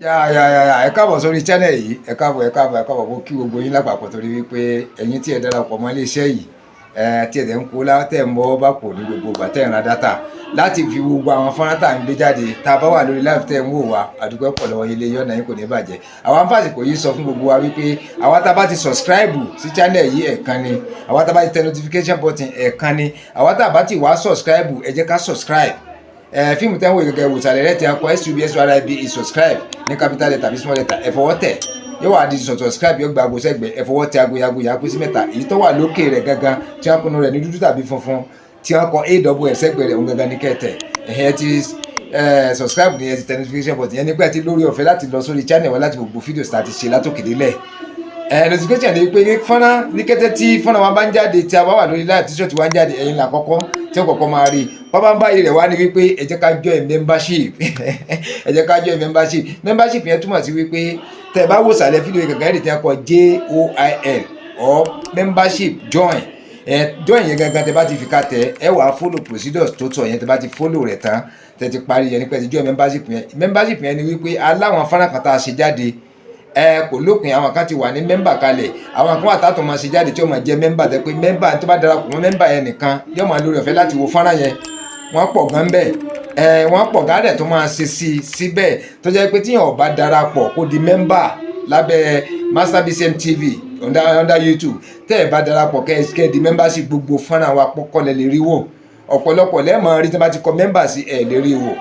Ẹ káàbọ̀ sórí channel yìí, ẹ káàbọ̀ mo kí gbogbo yín lápapọ̀ torí wípé ẹ̀yin tí ẹ darapọ̀ mọ́ iléeṣẹ́ yìí tí ẹ̀ ń kó látẹ̀ mọ́ bá pò ní gbogbo ìgbà tẹ̀ ń ra dátà láti fi gbogbo àwọn fọ́nrán tá à ń gbé jáde tá a bá wà lórí live tẹ̀ ń wò wá àdúgbò pọ̀ lọ́wọ́ ilé yọ̀nà yín kò ní bàjẹ́. Àwọn àǹfààní yìí sọ fún gbogbo wa wípé àwa tá a bá ti subscribe sí channel yìí ẹ̀kan ni, àwa tá a bá ti tẹ notification button ẹ̀kan ni, àwa tá a bá ti wá subscribe ẹ jẹ́ ká subscribe. Fíìmù tẹ́ ń wò gẹ́gẹ́ wò sàlẹ̀ rẹ̀ tí a kọ SUBSYBE subscribe ní capital letter àbí small letter ẹ fọwọ́ tẹ̀ yóò wá di subscribe yóò gba àgbo sẹ́gbẹ̀ẹ́ ẹ fọwọ́ tẹ̀ ago yà pín sí mẹ́ta èyí tó wà lókè rẹ̀ gangan tí wọ́n kunu rẹ̀ ní dúdú tàbí funfun tí wọ́n kọ AWS sẹ́gbẹ̀ẹ́ rẹ̀ òun gangan ní kẹ́tẹ̀ ẹ̀hẹ́ ti subscribe ní ẹ ti tẹ notification button yẹn nígbà tí lórí ọ̀fẹ́ láti lọ sórí channel wa láti gbogbo fídíò tá a ti ṣe látòkè délẹ̀. Notification ni pé fọ́nrán ní kété tí fọ́nrán wa bá ń jáde tí a bá wà lórí live t-shirt wa ń jáde ẹ̀yin là kọ́kọ́ tí ó kọ́kọ́ máa rí bàbá ń báyìí rẹ̀ wá ní wípé ẹ jẹ́ ká join membership ẹ jẹ́ ká join membership yẹn túmọ̀ sí wípé tẹ́ bá wò sàlẹ̀ fídíò gàgà ẹ̀dẹ̀ tí a kọ JOIN or membership join join yẹn gangan tẹ́ bá ti fi ká tẹ ẹ wàá follow procedures tó tọ́ yẹn tẹ́ bá ti follow rẹ̀ tán tẹ́ ti parí yẹn nípa ẹ ti join membership yẹn ni wípé aláwọn fọ́nrán kan tá a ṣe jáde kò lópin àwọn kan ti wà ní mẹ́mbà kalẹ̀ àwọn kan wà tààtò máa ṣe jáde tí ó máa jẹ́ mẹ́mbà tẹ́ pé mẹ́mbà tó bá darapọ̀ mọ́ mẹ́mbà yẹn nìkan yóò máa lórí ọ̀fẹ́ láti wo fọ́nrán yẹn wọ́n pọ̀ gan bẹ́ẹ̀ wọ́n pọ̀ gádẹ̀ tó máa ṣe síbẹ̀ tó jẹ́ pé tíyàn ò bá darapọ̀ kó di mẹ́mbà lábẹ́ Master BCM TV under YouTube tẹ́ ẹ̀ bá darapọ̀ kẹ́ di membership gbogbo fọ́nrán wa pọ́kọ́lẹ̀ lè rí wò ọ̀pọ̀lọpọ̀ lẹ́ẹ̀mọ́ rí tí wọ́n bá ti kọ mẹ́mbà sí ẹ̀ lè rí wò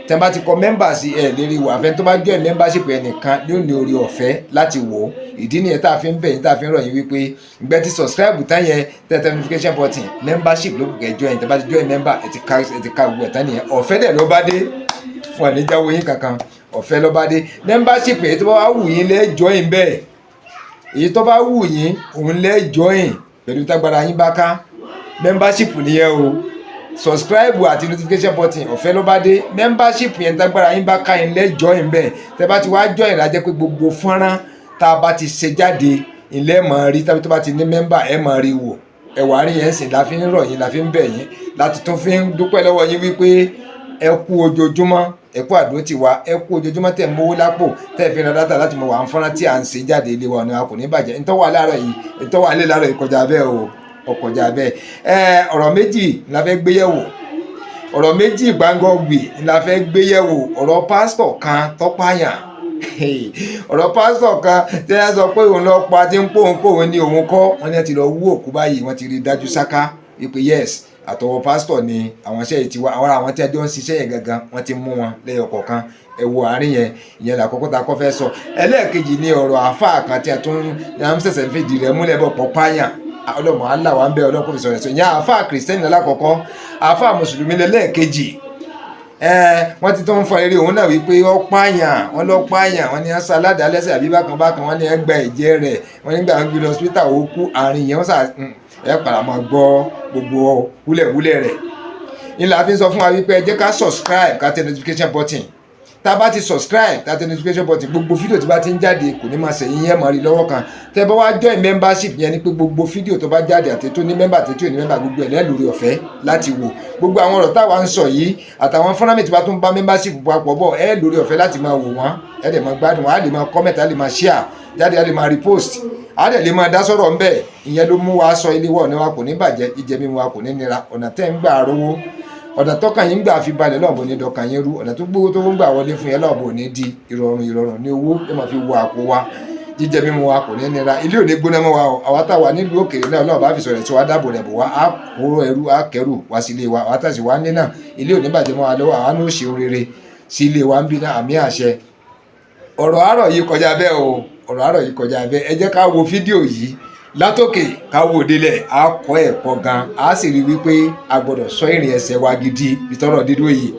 tẹ́ bá ti kọ mẹ́mbà sí ẹ̀ lérí wò àfẹ́ tó bá join membership ẹ̀ nìkan ní ò ní orí ọ̀fẹ́ láti wò ó ìdí nìyẹn tá a fi ń bẹ̀ yín tá a fi ń rọ̀ yín wípé ìgbẹ́ ti subscribe tán yẹn tẹ́ notification button membership ló kẹ́ join tẹ́ bá ti join member ẹ̀ ti ka gbogbo ẹ̀ tán nìyẹn ọ̀fẹ́ dẹ̀ ló bá dé fún ẹ̀ ní jáwó yín kankan ọ̀fẹ́ ló bá dé membership èyí tó bá wù yín lẹ́ join bẹ́ẹ̀ èyí tó bá wù yín òun lẹ́ join pẹ̀lú tágbára yín bá ká membership nìyẹn o subscribe àti notification button ọ̀fẹ́ ló bá dé membership yẹn tágbára yín bá ká yín lẹ́ join bẹ́ẹ̀ tẹ́ bá ti wá join lájẹ́ pé gbogbo fọ́nrán tá a bá ti ṣe jáde ilé mọ̀ rí tàbí tó bá ti ní member ẹ̀ mọ̀ rí wò ẹ̀wà rí yẹn sìn la fi ń rọ̀ yín la fi ń bẹ̀ yín láti tún fi ń dúpẹ́ lọ́wọ́ yín wípé ẹ kú ojoojúmọ́ ẹ kú àdúró ti wa ẹ kú ojoojúmọ́ tẹ̀ ń mówó lápò tẹ̀ fi ra dátà láti mọ̀ wà ń fọ́nrán tí à ń ṣe jáde ilé wa ọ̀nà kò ní bàjẹ́ ntọ́wà láàárọ̀ yìí ntọ́wà alẹ́ láàárọ̀ yìí kọjá bẹ́ẹ̀ o ọkọjá bẹ́ẹ̀ ọ̀rọ̀ méjì la fẹ́ gbéyẹ̀wò ọ̀rọ̀ méjì gbàngọ́gbì la fẹ́ gbéyẹ̀wò ọ̀rọ̀ pásítọ̀ kan tọ́páyàn ọ̀rọ̀ pásítọ̀ kan tí wọ́n sọ pé òun lọ pa tí ń pòun ní òun kọ́ wọ́n ní ti lọ wú òkú báyìí wọ́n ti rí dájú sáká wípé yes àtọwọ́ pásítọ̀ ni àwọn iṣẹ́ yìí ti wá àwọn tí a jọ ń ṣiṣẹ́ yẹn gangan wọ́n ti mú wọn lẹ́yọ kọ̀ọ̀kan ẹ wo àárín yẹn ìyẹn làkọ́kọ́ ta kọ́ fẹ́ sọ ẹlẹ́ẹ̀kejì ni ọ̀rọ̀ àáfàá kan tí a tún ń ṣẹ̀ṣẹ̀ fìdí rẹ̀ múlẹ̀ bọ̀ pọ̀ páyàn ọlọ́mọ aláwa ń bẹ ọlọ́kùn fi sọ̀rọ̀ ìyẹn àáfàá kìrìsìtẹ́nì lálákọ̀ọ́kọ́ àáfàá mùsùlùmí lẹ́lẹ́ẹ̀kejì wọ́n ti tó ń fọ eré òun náà wípé ó pààyàn wọ́n lọ pààyàn wọ́n ní ẹ̀sán aládàálẹ́sẹ̀ àbí bákan wọ́n ní ẹgbà ẹ̀jẹ̀ rẹ̀ wọ́n nígbà ń gbé lọ hospital ó kú àárín yẹn wọ́n sà ẹ̀ padà máa gbọ́ gbogbo wúlẹ̀wúlẹ̀ rẹ̀ ńlá fi ń sọ fún wa wípé ẹ jẹ́ ká subscribe ká tẹ notification button tá a bá ti subscribe tá a tẹ notification button gbogbo fídíò tí bá ti ń jáde kò ní máa ṣẹ̀yìn yẹn máa rí lọ́wọ́ kan tẹ́ bá wá join membership yẹn ni pé gbogbo fídíò tó bá jáde àti tó ní member àti tó ní member gbogbo ẹ̀ lẹ́lórí ọ̀fẹ́ láti wò gbogbo àwọn ọ̀rọ̀ táwa ń sọ yìí àtàwọn fúnra mi tí wàá tún bá membership papọ̀ bọ̀ ẹ̀ lórí ọ̀fẹ́ láti máa wò wọ́n ẹ̀ dẹ̀ máa gbádùn wọn á lè máa comment á lè máa share jáde á lè máa repost á dẹ̀ lè máa dá sọ̀rọ̀ ńbẹ̀ ìyẹn ló mú wa sọ ilé wọ̀ ní wa kò ní bàjẹ́ jíjẹ mímu wa kò ní nira ọ̀nà tẹ́ ń gbà rówó ọ̀nà tọ́kàn yín gbà fi balẹ̀ lọ́ọ̀bù ní dọ̀kàn yín rú ọ̀nà tó gbówó tó ń gbà wọlé fún yẹn lọ́ọ̀bù ní di ìrọ̀rùn ní owó ẹ máa fi wo àpò wa jíjẹ mímu wa kò ní nira ilé ò ní gbóná mọ́ wa o àwa tá wà nílùú òkèèrè náà lọ́ọ̀bù á fi sọ̀rọ̀ tí wàá dáàbò rẹ̀ bò wá á kó ẹrú á kẹrù wá sí ilé wa àwa tá sì wá ní náà ilé ò ní bàjẹ́ mọ́ wa lọ́wọ́ àwa ní ó ṣe rere sí ilé wa ń bí náà àmì àṣẹ ọ̀rọ̀ àárọ̀ yìí kọjá bẹ́ẹ̀ o ọ̀rọ̀ àárọ̀ yìí kọjá bẹ́ẹ̀ ẹ jẹ́ ká wo fídíò yìí látòkè káwò délẹ̀ á kọ́ ẹ̀kọ́ gan á sì rí wípé a gbọ́dọ̀ sọ ìrìn ẹsẹ̀ wa gidi ìtọ́rọ̀ dídú yìí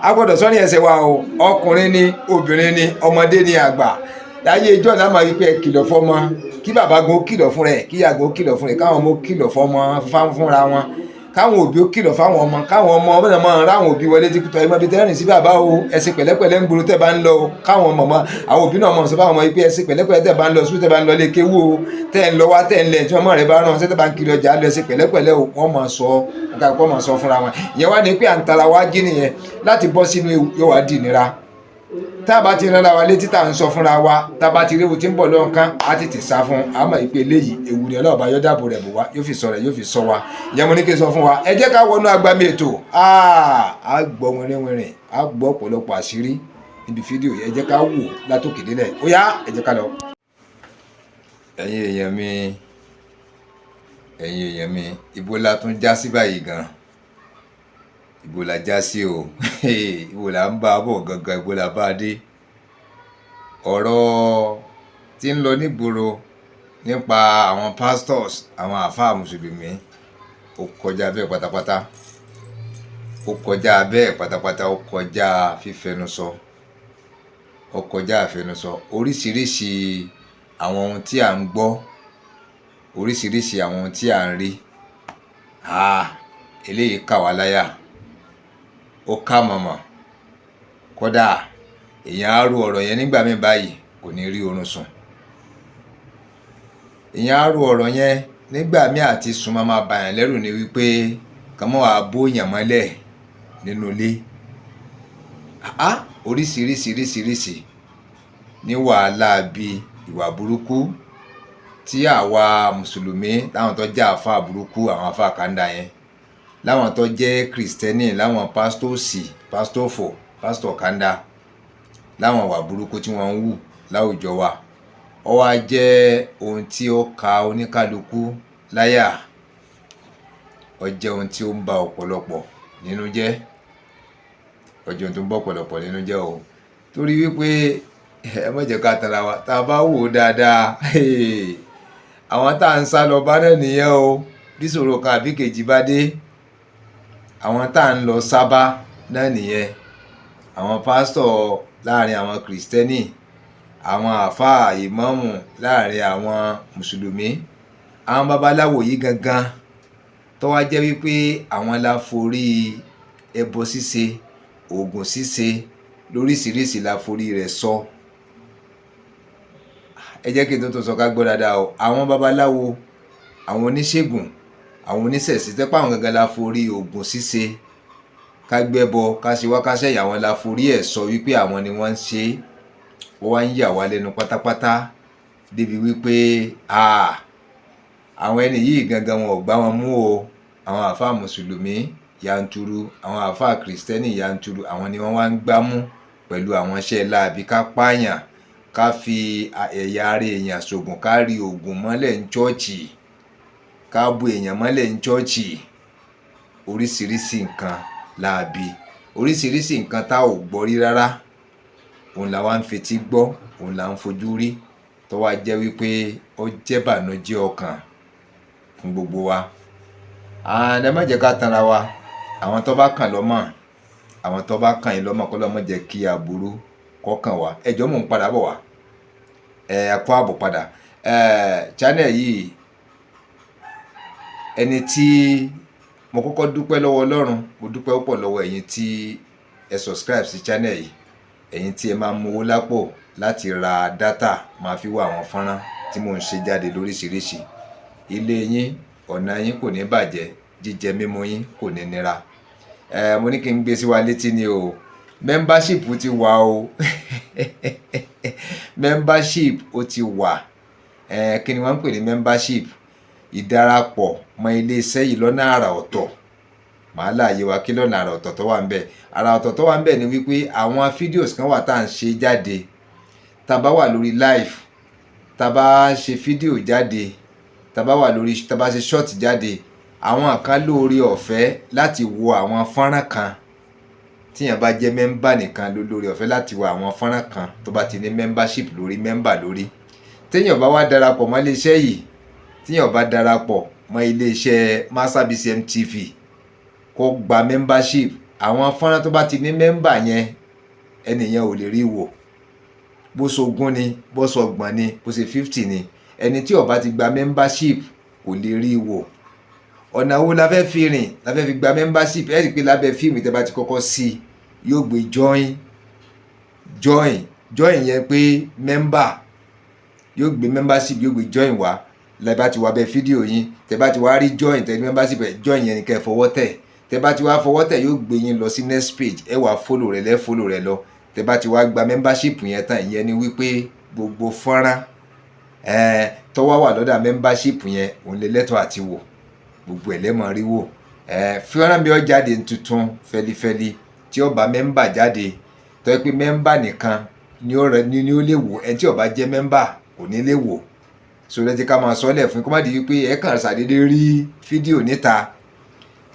a gbọ́dọ̀ sọ ìrìn ẹsẹ̀ wa o ọkùnrin ni obìnrin ni ọmọdé ni àgbà láyé ìjọ náà máa wípé kìlọ̀ fọ́mọ kí bàbá gan ó kìlọ̀ fún rẹ̀ kí ìyá gan ó kìlọ̀ fún rẹ̀ káwọn ọmọ ó kìlọ̀ fọ́mọ fúnra wọn káwọn òbí ó kìlọ̀ fáwọn ọmọ káwọn ọmọ ọmọ náà ráwọn òbí wọlé tí kútọ ẹmọ bíi tẹrìn sí bàbá o ẹsìn pẹ̀lẹ́pẹ̀lẹ́ ń gbòòrò tẹ bá ń lọ o káwọn ọmọ àwọn òbí náà mọ sọ fáwọn ọmọ yìí pé ẹsìn pẹ̀lẹ́pẹ̀lẹ́ tẹ bá ń lọ sùúrù tẹ bá ń lọ lé kéwú o tẹ ń lọ wá tẹ ń lẹ tí ọmọ rẹ bá rán ṣẹtẹ bá ń kiri ọjà lọ ẹsìn pẹ̀lẹ́pẹ̀lẹ́ o wọn máa sọ nǹkan kọ máa sọ fúnra wọn ìyẹn wá ní pé à ń tara wá jí nìyẹn láti bọ́ sínú yóò wá dì nira tá a bá ti rán wa létí tá à ń sọ fúnra wa tá a bá ti rí ewu tí ń bọ̀ lọ́nkán á tètè sá fún a mọ̀ ìpè eléyìí ewu ni ọlọ́ọ̀bá yóò dáàbò rẹ̀ bò wá yóò fi sọ rẹ̀ yóò fi sọ wa ìyẹn mo ní kí n sọ fún wa ẹ jẹ́ ká wọnú agbami ètò á gbọ́ wìnrìnwìnrìn á gbọ́ ọ̀pọ̀lọpọ̀ àṣírí níbi fídíò yẹn ẹ jẹ́ ká wò látòkè délẹ̀ ó yá ẹ jẹ́ ká lọ. ẹ̀yin èèyàn mi ibo la tún já sí báyìí gan ibo la já sí o ibo la ń bá bọ̀ gangan ibo la bá dé ọ̀rọ̀ tí ń lọ nígboro nípa àwọn pastors àwọn àfáà mùsùlùmí ó kọjá bẹ́ẹ̀ pátápátá ó kọjá bẹ́ẹ̀ pátápátá ó kọjá fífẹnusọ ó kọjá àfẹnusọ oríṣiríṣi àwọn ohun tí à ń gbọ́ oríṣiríṣi àwọn ohun tí à ń rí eléyìí kà wá láyà ó ká mọ̀mọ̀ kódà èèyàn á ro ọ̀rọ̀ yẹn nígbà míì báyìí kò ní rí oorun sùn èèyàn á ro ọ̀rọ̀ yẹn nígbà míì àti sùn máa bàyàn lẹ́rù ni wípé kàmọ́ wàá bóyàn mọ́lẹ̀ nínú ilé oríṣiríṣiríṣiríṣi ní wàhálà bíi ìwà burúkú tí àwa mùsùlùmí láwọn tó jẹ́ àfa burúkú àwọn àfa kàńdà yẹn láwọn tó jẹ́ kìrìsìtẹ́nì láwọn pásítọ̀ kàńdà láwọn ìwà burúkú tí wọ́n ń wù láwùjọ wa ó wá jẹ́ ohun tí ó ka oníkálukú láyà ó jẹ́ ohun tí ó ń ba ọ̀pọ̀lọpọ̀ nínú jẹ́ ó jẹ́ ohun tó ń ba ọ̀pọ̀lọpọ̀ nínú jẹ́ o torí wípé ẹ má jẹ́ ká tara wa tá a bá wò ó dáadáa àwọn tá à ń sá lọ bá náà nìyẹn o bí ṣòro kan àbí kejì bá dé àwọn tá à ń lọ sábà náà nìyẹn àwọn pásítọ̀ láàrin àwọn kìrìsìtẹ́nì àwọn àáfàá ìmáàmù láàrin àwọn mùsùlùmí àwọn babaláwo yìí gangan tó wá jẹ́ wípé àwọn la forí ẹbọ ṣíṣe oògùn ṣíṣe lóríṣiríṣi la forí rẹ̀ sọ ẹ jẹ́ kí n tó sọ ká gbọ́ dáadáa o àwọn babaláwo àwọn oníṣègùn àwọn oníṣẹ̀ṣe tẹ́pọ̀ àwọn gangan la forí oògùn ṣíṣe ká gbẹ́bọ ká ṣe wá ká ṣẹ̀yà àwọn la forí ẹ̀ sọ wípé àwọn ni wọ́n ń ṣe ó wá ń yà wá lẹ́nu pátápátá débi wípé àwọn ẹni yìí gangan wọn ò gbá wọn mú o àwọn àáfàá mùsùlùmí yanturu àwọn àáfàá kìrìsìtẹ́nì yanturu àwọn ni wọ́n wá ń gbámú pẹ̀lú àwọn iṣẹ́ láabi ká pààyàn ká fi ẹ̀yà ara èèyàn ṣògùn ká rí oògùn mọ́lẹ̀ ní chọ́ọ̀chì ká bu èèyàn mọ́lẹ̀ ní chọ́ọ̀chì oríṣiríṣi nǹkan láabi oríṣiríṣi nǹkan tá ò gbọ́ rí rárá òun là wá ń fetí gbọ́ òun là ń fojú rí tó wá jẹ́ wípé ó jẹ́ bànújẹ́ ọkàn fún gbogbo wa ẹ má jẹ́ ká tanra wa àwọn tó bá kàn lọ́mọ àwọn tó bá kàn yín lọ́mọ kó lọ́mọ jẹ́ kí aburú kọ́kàn wá ẹjọ́ mò ń padà bọ̀ wá kó àbọ̀ padà channel yìí ẹni tí mo kọ́kọ́ dúpẹ́ lọ́wọ́ Ọlọ́run mo dúpẹ́ púpọ̀ lọ́wọ́ ẹ̀yin tí ẹ subscribe sí channel yìí ẹ̀yin tí ẹ máa mú owó lápò láti ra dátà máa fi wá àwọn fọ́nrán tí mò ń ṣe jáde lóríṣiríṣi ilé yín ọ̀nà yín kò ní bàjẹ́ jíjẹ mímu yín kò ní nira mo ní kí n gbé sí wa létí ni o membership ti wà o membership ó ti wà kí ni wọ́n ń pè ní membership ìdarapọ̀ mọ́ iléeṣẹ́ yìí lọ́nà àrà ọ̀tọ̀ màá láàyè wa kí lọ́nà àrà ọ̀tọ̀ tó wà ń bẹ̀ àrà ọ̀tọ̀ tó wà ń bẹ̀ ni wípé àwọn fídíòs kan wà tá à ń ṣe jáde tá a bá wà lórí live tá a bá ṣe fídíò jáde tá a bá wà lórí tá a bá ṣe short jáde àwọn kan lóore ọ̀fẹ́ láti wo àwọn fọ́nrán kan tíyàn bá jẹ́ mẹ́mbà nìkan ló lóore ọ̀fẹ́ láti wo àwọn fọ́nrán kan tó bá ti ní membership lórí mẹ́mbà lórí téèyàn bá wá darapọ̀ mọ́ iléeṣẹ́ yìí tíyàn bá darapọ̀ mọ́ iléeṣẹ́ Master BCM TV kó gba membership àwọn fọ́nrán tó bá ti ní mẹ́mbà yẹn ẹnìyẹn ò lè rí wò bó ṣogún ni bó ṣọgbọ̀n ni bó ṣe 50 ni ẹni tí ó bá ti gba membership kò lè rí wò ọ̀nà wo la fẹ́ fi rìn la fẹ́ fi gba membership ẹ rí i pé lábẹ́ fíìmù tẹ́ bá ti kọ́kọ́ sí yóò gbé join yẹn pé member yóò gbé membership yóò gbé join wá lẹ́ bá ti wá bẹ fídíò yín tẹ́ bá ti wá rí join tẹ́ ní membership ẹ join yẹn ni kẹ́ fọwọ́ tẹ̀ tẹ́ bá ti wá fọwọ́ tẹ̀ yóò gbé yín lọ sí next page ẹ wá follow rẹ̀ lọ tẹ́ bá ti wá gba membership yẹn tán, ìyẹn ni wípé gbogbo fọ́nrán tó wà lọ́dà membership yẹn òun lè lẹ́tọ̀ọ́ àti wò, gbogbo ẹ̀ lẹ́mọ̀ rí wò. Fọ́nrán mi ó jáde tuntun fẹlifẹli tí ó bá mẹ́mbà jáde, tó yẹ pé mẹ́mbà nìkan ni ó lè wò, ẹni tí ó bá jẹ́ mẹ́mbà kò ní lè wò. So lẹ́tí ká máa sọ́lẹ̀ fún kó má di wípé ẹ kàn ṣàdédé rí fídíò níta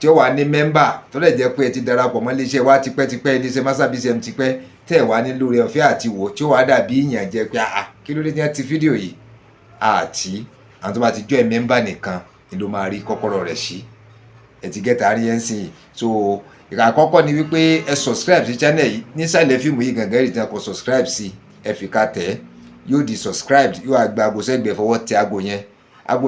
tí ó wà ní mẹ́mbà tó lè jẹ́ pé ẹ ti darapọ̀ mọ́ iléeṣẹ́ wa tipẹ́tipẹ́, iléeṣẹ́ Masterbsm tipẹ́, tẹ̀ wá ní lórí ọ̀fẹ́ àti wò, tí ó wá dàbí ìyànjẹ pé kí ló dé tí wọ́n ti fídíò yìí àti àwọn tó bá ti join mẹ́mbà nìkan ni ló máa rí kọ́kọ́rọ́ rẹ̀ sí. Ẹ ti gẹ́ta rí ẹ́ ń sìn. So ìkà àkọ́kọ́ ni wípé ẹ subscribe sí channel yìí nísàlẹ̀ fíìmù yìí gangan rí tí wọ́n kọ subscribe sí, ẹ fi ká tẹ̀ yóò di subscribed, yóò àgbà aago sẹ́gbẹ̀ẹ́ fọwọ́ tẹ aago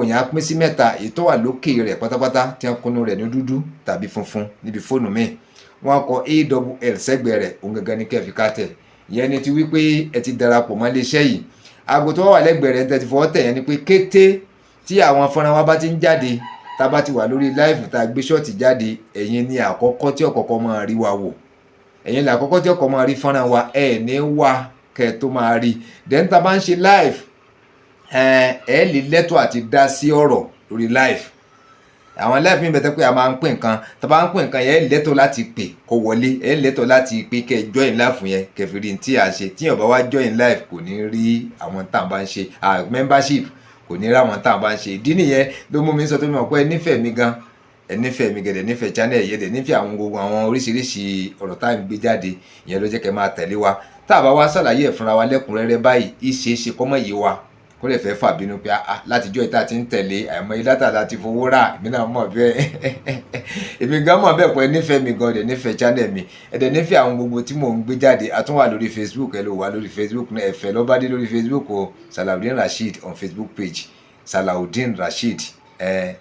yẹn á pín sí mẹ́ta, èyí tó wà lókè rẹ̀ pátápátá tí wọ́n kúnnú rẹ̀ ní dúdú tàbí funfun níbi fóònù mi, wọ́n kọ AWL sẹ́gbẹ̀ẹ́ rẹ̀, òun gangan ní kẹ́ fi ká tẹ̀. ìyẹn ni ti wípé ẹ ti darapọ̀ mọ́ iléeṣẹ́ yìí. Aago tó wà lẹ́gbẹ̀ẹ́ rẹ̀ tẹ́ ti fọwọ́ tẹ̀ yẹn ni pé kété tí àwọn fọ́nrán wa bá ti ń jáde, tá a bá ti wà lórí live tá a gbé ṣọ́ọ̀tì jáde, ẹ̀yin ni àkọ́kọ́ tí ọ̀kọ̀ọ̀kọ́ máa rí wa wò, ẹ̀yin ni àkọ́kọ́ tí ọ̀kọ̀ọ̀kọ́ máa rí fọ́nrán wa, ẹ̀ ní wá kẹ́ tó máa rí. Then tá a bá ń ṣe live ẹ lè lẹ́tọ̀ àti dá sí ọ̀rọ̀ lórí live. Àwọn live mi bẹ̀tẹ̀ pé a máa ń pè nǹkan, tá a bá ń pè nǹkan yẹn ẹ lẹ́tọ̀ láti pè kó wọlé, ẹ lẹ́tọ̀ láti pé kẹ́ join live yẹn kẹ́ fi rí tí a ṣe. Tí yàn bá wá join live kò ní rí àwọn tá à ń bá ń ṣe membership, kò ní rí àwọn tá à ń bá ń ṣe. Ìdí nìyẹn ló mú mi sọ tó mọ̀ pé ẹ nífẹ̀ẹ́ mi gan, ẹ nífẹ̀ẹ́ mi gẹ̀dẹ̀, nífẹ̀ẹ́ channel yẹn dẹ̀, nífẹ̀ẹ́ àwọn gbogbo àwọn oríṣiríṣi ọ̀rọ̀ tá à ń gbé jáde, ìyẹn ló jẹ́ kẹ́ máa tẹ̀lé wa. Tá a bá wá ṣàlàyé ẹ̀ fúnra wa lẹ́kùnrẹ́rẹ́ báyìí, ìṣeéṣe kọ́mọ̀ yìí wa kó lè fẹ́ fà bínú pé látijọ́ ìta ti ń tẹ̀lé àìmọye dátà láti fowó rà, èmi náà mọ̀ bẹ́ẹ̀ èmi gan mọ̀ bẹ́ẹ̀ pé nífẹ̀ẹ́ mi gan, dẹ̀ nífẹ̀ẹ́ channel mi, ẹ̀dẹ̀ nífẹ̀ẹ́ àwọn gbogbo tí mò ń gbé jáde. A tún wà lórí Facebook, ẹ ló wà lórí Facebook náà, ẹ̀fẹ̀ lọ́bádé lórí Facebook o, Salaudeen Rasheed on Facebook page, Salaudeen Rasheed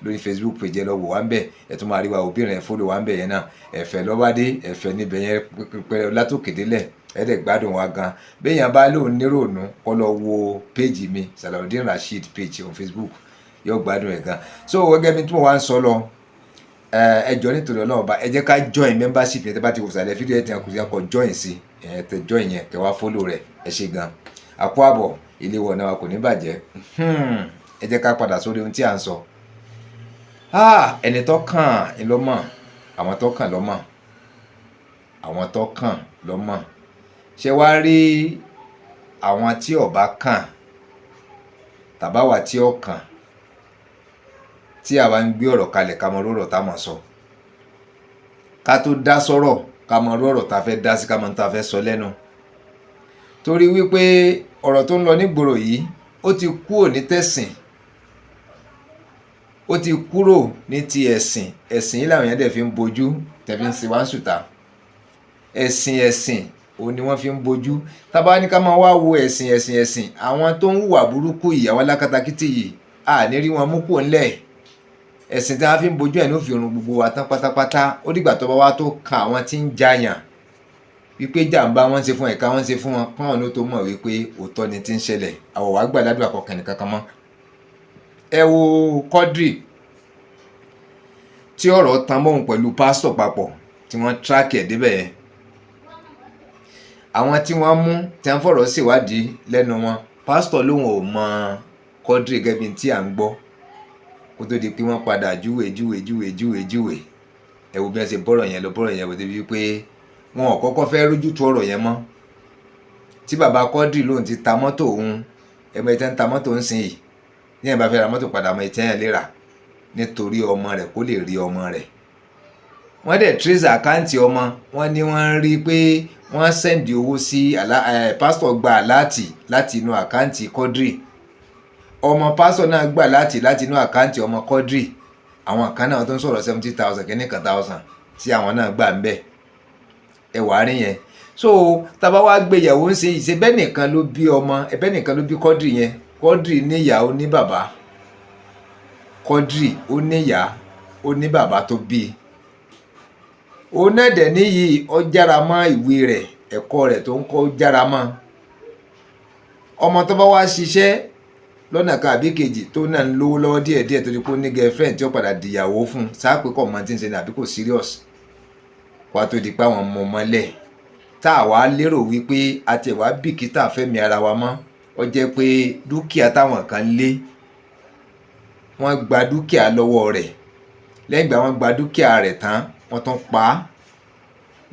lórí Facebook page ẹ lọ wò wá ń bẹ̀, ẹ tún máa rí wa òbí rẹ̀ fólò wá ń bẹ̀ yẹn náà, ẹ̀fẹ̀ lọ́bádé, ẹ̀fẹ̀ níbẹ̀ yẹn pẹ̀lú látòkèdélẹ̀, ẹ̀ẹ́dẹ̀ gbádùn wa gan. Béèyàn bá lóun nírònú kó lọ wo péjì mi, Salaudeen Rasheed page on Facebook, yóò gbádùn ẹ̀ gan. So gẹ́gẹ́ bí tí mo wá ń sọ lọ, ẹ jọ̀ọ́ nítorí Ọlọ́run bá ẹ jẹ́ ká join membership yẹn, tẹ́ bá ti wò sàlẹ̀ fídíò ẹ̀ tí wọ́n kò join sí, tẹ join yẹn kẹ́ wá follow rẹ̀, ẹ ṣe gan. Àpò àbọ̀ ilé wọ̀ náà kò ní bàjẹ́. Ẹ jẹ́ ká padà sórí ohun tí à ń sọ. Ẹni tó kàn ń lọ mọ̀, àwọn tó kàn lọ mọ̀, àwọn tó kàn lọ mọ̀. Ṣé wá rí àwọn tí ó bá kàn tàbáwá tí ó kàn, tí a bá ń gbé ọ̀rọ̀ kalẹ̀ ká mọ ọ̀rọ̀ tá mọ̀ sọ, ká tó dá sọ̀rọ̀ ká mọ ọ̀rọ̀ tá fẹ́ dá sí, ká mọ tá fẹ́ sọ lẹ́nu. Torí wípé ọ̀rọ̀ tó ń lọ nígboro yìí ó ti kúrò ní tẹ̀sìn, ó ti kúrò ní ti ẹ̀sìn. Ẹ̀sìn yìí làwọn èèyàn dẹ̀ fi ń bojú, tẹ̀ fi ń ṣe wá ń sùtà. Ẹ̀sìn òun ni wọ́n fi ń bojú. Tá bá ní ká máa wá wo ẹ̀sìn, àwọn tó ń hùwà burúkú yìí, àwọn alákatakítí yìí, ní rí wọn mú kúrò ńlẹ̀. Ẹ̀sìn tí wọ́n fi ń bojú ẹ̀ ní ó fi run gbogbo wa tán pátápátá. Ó dìgbà tó bá wá tó kan àwọn tí ń jàyàn wípé jàǹbá wọn ṣe fún ẹ̀ka, wọn ṣe fún wọn, káwọn ló tó mọ̀ wípé òótọ́ ni ti ń ṣẹlẹ̀. Àwọ̀ wá gbà ládùúgbò àkọ́kàn nìkan kan mọ́. Ẹ wo Quadri tí ọ̀rọ̀ tan mọ́hun pẹ̀lú pásítọ̀ papọ̀, tí wọ́n track ẹ̀ débẹ̀ yẹn. Àwọn tí wọ́n mú tí wọ́n fọ̀rọ̀ ṣèwádìí lẹ́nu wọn, pásítọ̀ lóun ò mọ Quadri gẹ́gẹ́ bí tí à ń gbọ́, kó tó di pé wọ́n padà júwe. Ẹ wo bí wọ́n ṣe bọ́rọ̀ yẹn lọ, bó débi pé wọn ò kọ́kọ́ fẹ́ rójú tó ọ̀rọ̀ yẹn mọ́. Tí bàbá Quadri lóun ti ta mọ́tò òun, ẹ̀mọ ìtẹ́ ń ta mọ́tò ń sìn yìí, ní ẹ̀ bá fẹ́ ra mọ́tò padà mọ́ ìtẹ́ yẹn lè rà nítorí ọmọ rẹ̀ kó lè rí ọmọ rẹ̀. Wọ́n dẹ̀ trace àkáǹtì ọmọ, wọ́n ní wọ́n rí pé wọ́n sẹ́ndì owó sí pásítọ̀ gba àláàtì láti inú àkáǹtì Quadri, ọmọ pásítọ̀ náà gbà láti inú àkáǹtì ọmọ Quadri. Àwọn kan náà tó ń sọ̀rọ̀ 70,000 kìnnìkan thousand tí àwọn náà gbà ń bẹ̀. Ẹ wàá rí yẹn. So tábà wá gbéyàwó ń ṣe ìṣe bẹ́ẹ̀ nìkan ló bí ọmọ, ẹ̀bẹ́ nìkan ló bí Quadri yẹn. Quadri níyà ó ní bàbá, Quadri ó níyà ó ní bàbá tó bí. Òun náà dẹ̀ níyì ó jára mọ́ ìwé rẹ̀, ẹ̀kọ́ rẹ̀ tó ń kọ́ jára mọ́. Ọmọ tó bá wá ṣiṣẹ́ lọ́nà kan àbí kejì tó náà ń lówó lọ́wọ́ díẹ̀díẹ̀ torí pé ó ní girlfriend tí ó padà dìyàwó fún, sáà pé kọ̀ mọ́ tí ń ṣe ní àbí kò serious, wá tó di pé àwọn ọmọ mọ́lẹ̀. tá a wá lérò wípé a tiẹ̀ wá bìkítà fẹ́mi ara wa mọ́. Ó jẹ́ pé dúkìá táwọn kan lé, wọ́n gba dúkìá lọ́wọ́ rẹ̀, lẹ́yìn ìgbà wọ́n gba dúkìá rẹ̀ tán wọ́n tún pa á.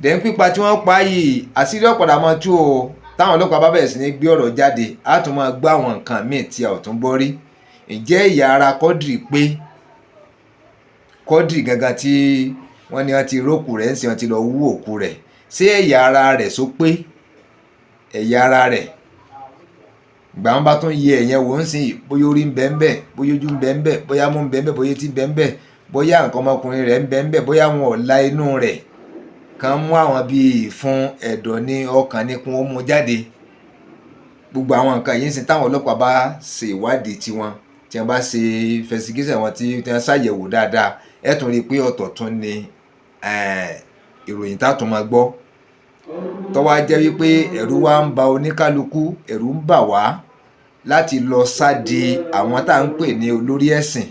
Dẹ̀n pípa tí wọ́n pa á yìí àṣírí ọ̀padà máa tú o. Táwọn ọlọ́pàá bá bẹ̀rẹ̀ sí ní gbé ọ̀rọ̀ jáde, á tún máa gbọ́ àwọn nǹkan míì tí a ò tún gbọ́ rí. Ǹjẹ́ ìyá ara Quadri pé Quadri gangan tí wọ́n ní wọ́n ti rókù rẹ̀ ń sìn, wọ́n ti lọ wú òkú rẹ̀, ṣé ẹ̀yà ara rẹ̀ só pé ẹ̀yà ara rẹ̀ ìgbà wọn bá tún yẹ ẹ̀yẹn wò ń sìn, bóyá orí ń bẹ ń bẹ, bóyá ojú ń bẹ ń bẹ, bóyá mú ń bẹ ń bẹ, bóyá etí ń bẹ ń bẹ, bóyá nǹkan ọmọkùnrin rẹ̀ ń bẹ ń bẹ, bóyá wọn ò la inú rẹ̀ kan mú àwọn bíi ìfun, ẹ̀dọ̀ ní ọkàn ní kún ó mú jáde. Gbogbo àwọn nǹkan yìí ń sìn táwọn ọlọ́pàá bá ṣe ìwádìí tiwọn, tí wọ́n bá ṣe investigation wọn, tí wọ́n ṣàyẹ̀wò dáadáa, ẹ tún rí i pé ọ̀tọ̀ tún ni ìròyìn tá tún máa gbọ́. Tó wá jẹ́ wípé ẹ̀rù wa ń ba oníkálukú, ẹ̀rù ń bà wá láti lọ sádi àwọn tá à ń pè ní olórí ẹ̀sìn,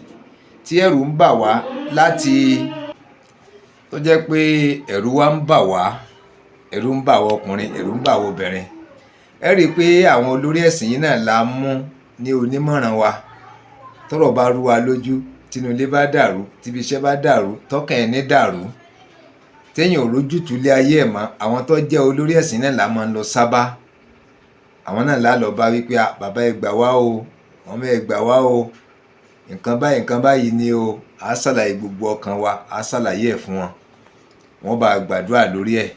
tí ẹ̀rù ń bà wá láti tó jẹ́ pé ẹ̀rù wa ń bà wá, ẹ̀rù ń bà wá ọkùnrin, ẹ̀rù ń bà wá obìnrin. Ẹ rí i pé àwọn olórí ẹ̀sìn yìí náà la mú ní onímọ̀ràn wa. Tọ́rọ̀ bá rú wa lójú, tínú ilé bá dàrú, tíbi iṣẹ́ bá dàrú, tọ́kàn ẹni dàrú, téèyàn ò rójútùú lé ayé ẹ̀ mọ́, àwọn tó jẹ́ olórí ẹ̀sìn náà la máa ń lọ sábà. Àwọn náà la lọ bá wípé bàbá ẹ gbà wá o, ọmọ ẹ gbà wá o, nǹkan báyìí ni o. A ṣàlàyé gbogbo ọkàn wa, a ṣàlàyé ẹ̀ fún wọn, wọ́n bá gbàdúrà lórí ẹ̀.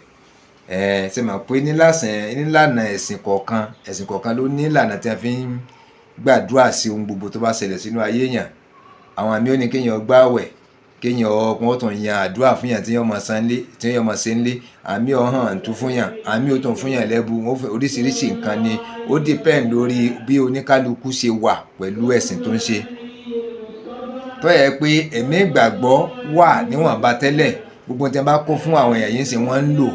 Ṣe mọ̀ pé nílànà ẹ̀sìn kọ̀ọ̀kan ló ní ìlànà tí a fi ń gbàdúrà sí ohun gbogbo tó bá ṣẹlẹ̀ sínú ayé yàn. Àwọn àmì ò ní kéèyàn gbààwẹ̀, kéèyàn wọ́n tún yan àdúrà fún yàn tí yàn máa san lé, tí yàn máa ṣe ń lé. Àmì ọ̀hán tún fún yàn, àmì ó tún fún yàn lẹ́bu. Wọ́n fẹ́ oríṣiríṣi nǹkan ni ó depend lórí bí oníkálukú ṣe wà pẹ̀lú ẹ̀sìn tó ń ṣe. Tó yẹ pé ẹ̀mí ìgbàgbọ́ wà níwọ̀nba tẹ́lẹ̀, gbogbo tí wọ́n bá kó fún àwọn èèyàn yìí ń ṣe wọ́n ń lò.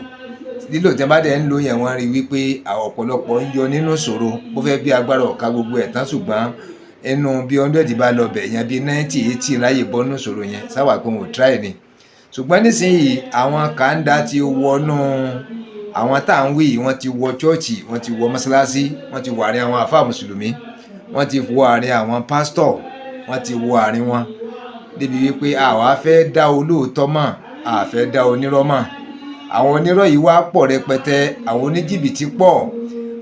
Lílò tí wọ́n bá dẹ̀ ń lò yẹn, wọ́n rí wípé àwọn ọ̀pọ̀lọpọ̀ ń yọ nínú ìṣòro. Bó fẹ́ bí agbára ọ̀ka gbogbo ẹ̀ tán, ṣùgbọ́n inú bí 100 bá lọ bẹ̀ yẹn bí 90 80 ráyè bọ́nú ìṣòro yẹn, sáwà pé wọn ò try ni. Ṣùgbọ́n nísìnyí àwọn kàńdá ti wọnú, àwọn tá à ń wí yìí wọ́n ti wọ chọ́ọ̀chì, wọ́n ti wọ mọ́ṣáláṣí, wọ́n ti wọ àárín àwọn àfáà mùsùlùmí, wọ́n ti wọ àárín àwọn pásítọ̀, wọ́n ti wọ àárín wọn débi wípé àwa fẹ́ dá olóòótọ́ mọ̀, a fẹ́ dá onírọ́ mọ̀. Àwọn onírọ́ yìí wá pọ̀ rẹpẹtẹ, àwọn oníjìbìtì pọ̀,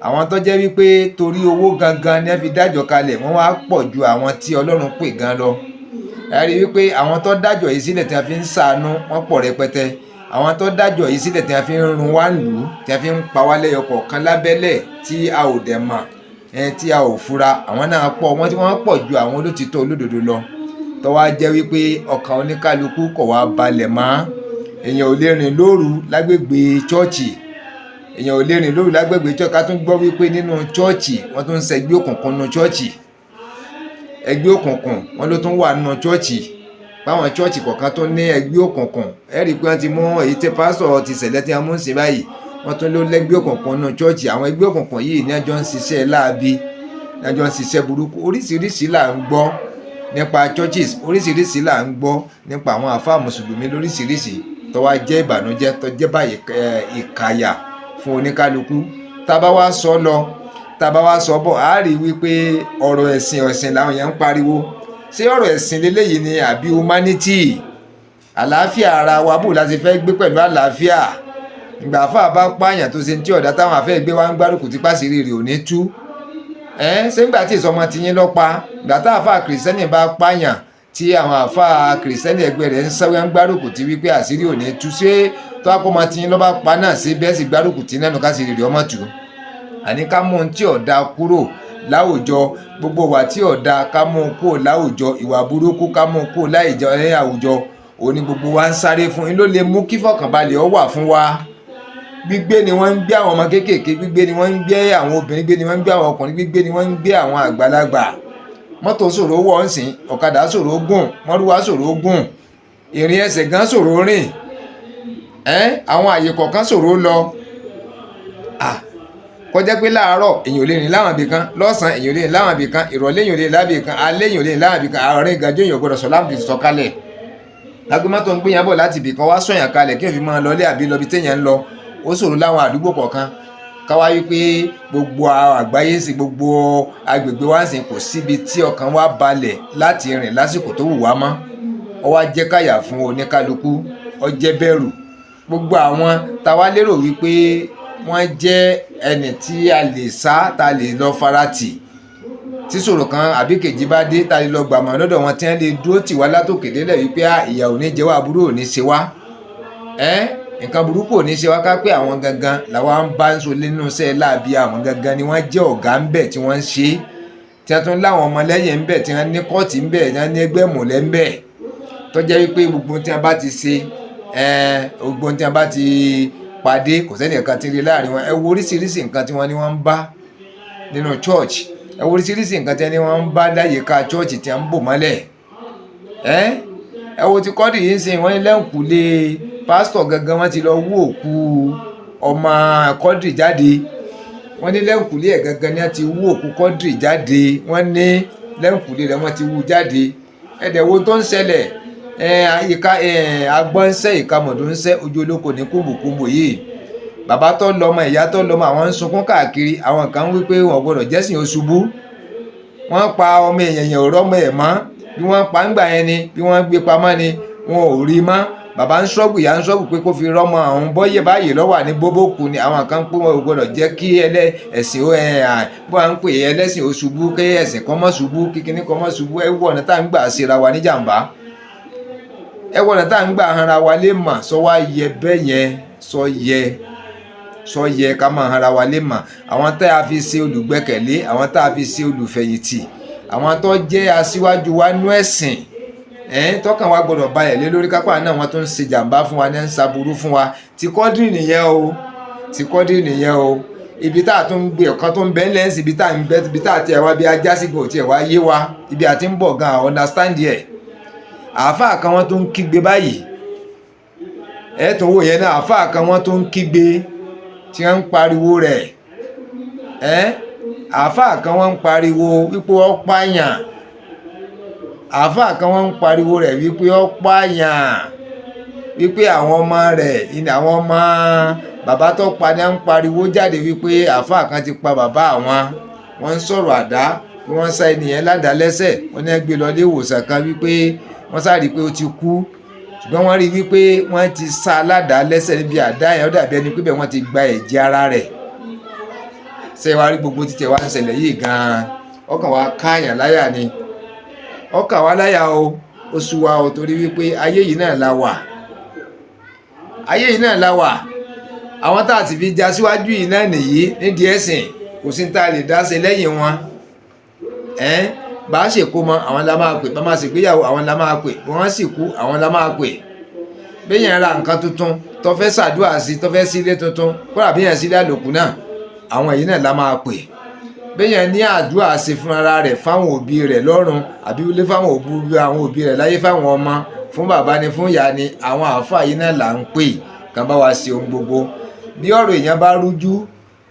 àwọn tó jẹ́ wípé torí owó gangan ni wọ́n fi dájọ́ kalẹ̀, wọ́n wá pọ̀ ju àwọn tí Ọlọ́run pè gan lọ. Ẹ rí wípé àwọn tó dájọ́ yìí sílẹ̀ tí wọ́n fi ń ṣàánú wọ́n pọ̀ rẹpẹtẹ. Àwọn tó dájọ́ yìí sílẹ̀ tí wọ́n fi ń run wá lù ú, tí wọ́n fi ń pa wá lẹ́yọ kọ̀ọ̀kan lábẹ́lẹ̀ tí a ò dẹ̀ mọ̀, tí a ò fura, àwọn náà pọ̀, wọ́n pọ̀ ju àwọn olótìtọ́ olódodo lọ. Tó wá jẹ́ wípé ọkàn oníkálukú kò wá balẹ̀ mọ́. Èèyàn ò lè rìn lóru lágbègbè chọ́ọ̀chì, èèyàn ò lè rìn lóru lágbègbè chọ́ọ̀chì. Ká tún gbọ́ wípé nínú chọ́ọ̀chì wọ́n tún ń ṣe ẹgbẹ́ òkùnkùn nínú chọ́ọ̀chì, ẹgbẹ́ òkùnkùn wọn ló tún wà nínú chọ́ọ̀chì. Báwọn chọ́ọ̀chì kọ̀ọ̀kan tó ní ẹgbẹ́ òkùnkùn, ẹ rí i pé wọ́n ti mú èyí tí pásítọ̀ ti ṣẹlẹ̀ tí wọ́n mú sí báyìí, wọ́n tún ló lẹ́gbẹ́ òkùnkùn nínú chọ́ọ̀chì. Àwọn ẹgbẹ́ òkùnkùn yìí ní ẹjọ́ ń ṣiṣẹ́ láabi, ní ẹjọ́ ń ṣiṣẹ́ burúkú. Oríṣiríṣi là ń gbọ́ nípa churches, oríṣiríṣi là ń gbọ́ nípa àwọn àfáà mùsùlùmí lóríṣiríṣi, tó wá jẹ́ ìbànújẹ́, tó jẹ́ báyìí ìkàyà fún oníkálukú. Tá bá wá sọ lọ, tá bá wá sọ bọ̀, a rí wípé ọ̀rọ̀ ẹ̀sìn làwọn èèyàn ń pariwo. Ṣé ọ̀rọ̀ ẹ̀sìn leléyìí ni àbí humanity? Àlàáfíà ara wa bò láti fẹ́ gbé pẹ̀lú àlàáfíà. Ìgbà àfáà bá pààyàn tó ṣe tí ọ̀dà táwọn àfẹ́ gbé wá ń gbárùkù tí pàṣírí rẹ̀ ò ní tú. Ṣé ńgbà tí ìsọmọ ti yín lọ́pa, ìgbà tá àfáà kìrìsìtẹ́nì bá pààyàn tí àwọn àfáà kìrìsìtẹ́nì ẹgbẹ́ rẹ̀ ń sáwẹ́ ń gbárùkù tí wípé àṣírí ò ní tú, ṣé tó àkọ́mọ ti yín lọ́ bá pa náà sí bẹ́ẹ̀ sì gbárùkù tí nẹ́nu káṣírí rẹ̀ ọmọ tú? Àní ká mú ohun tí ọ̀dà kúrò láwùjọ, gbogbo wa tí ọ̀dà ká mú kúrò láwùjọ, ìwà burúkú ká mú kúrò láìjọ ní àwùjọ. Òní gbogbo wa ń sáré fún, in ló lè mú kí fọkànbalẹ̀ ó wà fún wa. Gbígbé ni wọ́n ń gbé àwọn ọmọ kéékèèké, gbígbé ni wọ́n ń gbé àwọn obìnrin, gbígbé ni wọ́n ń gbé àwọn ọkùnrin, gbígbé ni wọ́n ń gbé àwọn àgbàlagbà. Mọ́tò ṣòro wọ̀ ń sìn, ọ̀kadà ṣòro gùn, mọ́rúwá ṣòro gùn, ìrìn ẹsẹ̀ gan ṣòro rìn, àwọn àyè kọ̀ọ̀kan ṣòro lọ. Kọjá pé láàárọ̀ èèyàn ò lè rìn láwọn ibì kan, lọ́sàn-án èèyàn ò lè rìn láwọn ibì kan, ìrọ̀lẹ́ èèyàn ò lè rìn láwọn ibì kan, alẹ́ èèyàn ò lè rìn láwọn ibì kan, àárín ìgànjọ́ èèyàn gbọ́dọ̀ sọ láàbì sọ̀kalẹ̀. Lágbé mọ́tò ń gbé yàn bọ̀ láti ibì kan wá sọ̀yàn kalẹ̀ kí èèyàn fi máa lọlé àbí lọ bí téèyàn ń lọ. ó ṣòro láwọn àdúgbò kọ̀ọ̀kan káwá wípé gbogbo àgbáyé sí gbogbo agbègbè wa sì kò síbi tí ọkàn wa balẹ̀ láti rìn lásìkò tó wù wá mọ́ ó wá jẹ́ káyà fún oníkálukú ó jẹ́ bẹ̀rù gbogbo àwọn táwa lérò wípé wọ́n jẹ́ ẹni tí a lè sá ta lè lọ farati tí ṣòro kan àbí kejì bá dé ta lè lọ gbàmọ̀ lọ́dọ̀ wọn tí wọ́n lè dúró tì wá látòkè délẹ̀ wípé ìyà ò ní jẹ wá àbúrò ò ní ṣe wá nǹkan burúkú ò ní ṣe wá ká pé àwọn gangan làwọn ń bá ń so nínú iṣẹ́ láàbí àwọn gangan ni wọ́n jẹ́ ọ̀gá ń bẹ̀ tí wọ́n ń ṣe tí wọ́n tún láwọn ọmọlẹ́yìn ń bẹ̀ tí wọ́n ní kọ́ọ̀tì ń bẹ̀ tí wọ́n ní ẹgbẹ́ mọ̀lẹ́ ń bẹ̀ tó jẹ́ wípé gbogbo tí wọ́n bá ti ṣe gbogbo tí wọ́n bá ti pàdé kò sẹ́ni ẹ̀ka tí ń rí láàrin wọn ẹ wo oríṣiríṣi nǹkan tí wọ́n ní wọ́n ń bá nínú church ẹ wo oríṣiríṣi nǹkan tí wọ́n ń bá láyìíká church tí wọ́n ń bò mọ́lẹ̀ ẹ wo ti kọ́ọ̀dì yìí ń sìn wọ́n ní lẹ́ǹkùlé pásítọ̀ gangan wọ́n ti lọ wú òkú ọmọ kọ́ọ̀dì jáde wọ́n ní lẹ́ǹkùlé ẹ̀ gangan ni wọ́n ti wú òkú kọ́ọ̀dì jáde wọ́n ní lẹ́ǹkùlé rẹ̀ wọ́n ti wú jáde ẹ̀dẹ̀ wo tó ń ṣẹlẹ̀ ìka agbọ́n ń sẹ́ ìkamọ̀dún ń sẹ́ ojú olóko ní kúmbùkúmbù yìí bàbá tó lọ́mọ ìyá tó lọ́mọ àwọn ń sunkún káàkiri àwọn kan wí pé wọn gbọ́dọ̀ jẹ́sìn oṣubú wọ́n pa ọmọ èèyàn ò rọ́mọ ẹ̀ mọ́ bí wọ́n pa ń gbà yẹn ni bí wọ́n gbé pamọ́ ni wọn ò rí mọ́ bàbá ń ṣọ́ọ̀bù ìyá ń ṣọ́ọ̀bù pé kó fi rọ́mọ àwọn bọ́yẹ̀ báyìí lọ́wọ́ ní bóbókù ni àwọn kan pé wọn ò gbọ́dọ̀ jẹ́ kí ẹ̀sìn bó à ń pè ẹlẹ́sìn oṣubú kí ẹ̀sìn kan mọ́ ṣubú kíkiní kan mọ́ ṣubú ẹ wọ ọ̀nà tá à ń gbà ṣera wa níjàmbá ẹ wọ ọ̀nà tá à ń gbà hanra wa lè mà sọ wá yẹ bẹ́ẹ̀ yẹn sọ yẹ ká máa hanra wa lè mà àwọn tá a fi ṣe olùgbẹ́kẹ̀lé àwọn tá a fi ṣe olùfẹ̀yìntì àwọn tó jẹ́ aṣíwájú wa nú ẹ̀sìn tọkàn wa gbọ́dọ̀ balẹ̀ lé lórí kápá náà wọ́n tó ń ṣe jàǹbá fún wa ní ń ṣaburú fún wa ti kọ́dírì nìyẹn o ibi tá a tún ń gbé ọ̀kan tó ń bẹ́ lẹ́sìn ibi tá a ń bẹ́ ibi tá a tiẹ̀ wá bí ajá sí gbòò tiẹ̀ wá yé wa ibi àti ń bọ̀ gan understand ẹ̀ àáfàá kan wọ́n tó ń kígbe báyìí ẹ̀ tó wò yẹn náà àáfàá kan wọ́n tó ń kígbe tí wọ́n ń pariwo rẹ̀ àáfàá kan wọ́n ń pariwo wípé ó pààyàn àáfàá kan wọ́n ń pariwo rẹ̀ wípé ó pààyàn wípé àwọn ọmọ rẹ̀ àwọn ọmọ bàbá tó pa ní à ń pariwo jáde wípé àáfàá kan ti pa bàbá àwọn wọ́n ń sọ̀rọ̀ àdá bí wọ́n sá ènìyàn ládàá lẹ́sẹ̀ wọ́n ní gbé lọ ilé ìwòsàn kan wípé wọ́n sáré pé ó ti kú ṣùgbọ́n wọ́n rí wípé wọ́n ti sá ládàá lẹ́sẹ̀ níbi àdá yẹn ó dàbí ẹni pé bẹ́ẹ̀ wọ́n ti gba ẹ̀jẹ̀ ara rẹ̀ ṣé wàá rí gbogbo títẹ̀ wá ń ṣẹlẹ̀ yìí gan-an ọkàn wa káàyàn láyà ni ọkàn wa láyà o oṣù wa o torí wípé ayé yìí náà la wà àwọn tá a ti fi já síwájú yìí náà nìyí nídìí ẹ̀sìn kò sí tá a lè dá ṣe lẹ́yìn wọn bá a ṣe kó mọ àwọn la máa pè bá máa ṣègbéyàwó àwọn la máa pè bí wọ́n sì kú àwọn la máa pè béèyàn ra nǹkan tuntun tó fẹ́ ṣàdúrà sí tó fẹ́ sílé tuntun kódà béèyàn sílé àlòkù náà àwọn yìí náà la máa pè béèyàn ní àdúrà ṣe fún ara rẹ̀ fáwọn òbí rẹ̀ lọ́run àbí wílé fáwọn òbí rẹ̀ láyé fáwọn ọmọ fún bàbá ni fún ìyá ni àwọn àáfàá yìí náà là ń pè kàn bá wa ṣe ohun gbogbo bí ọ̀rọ̀ èèyàn bá rújú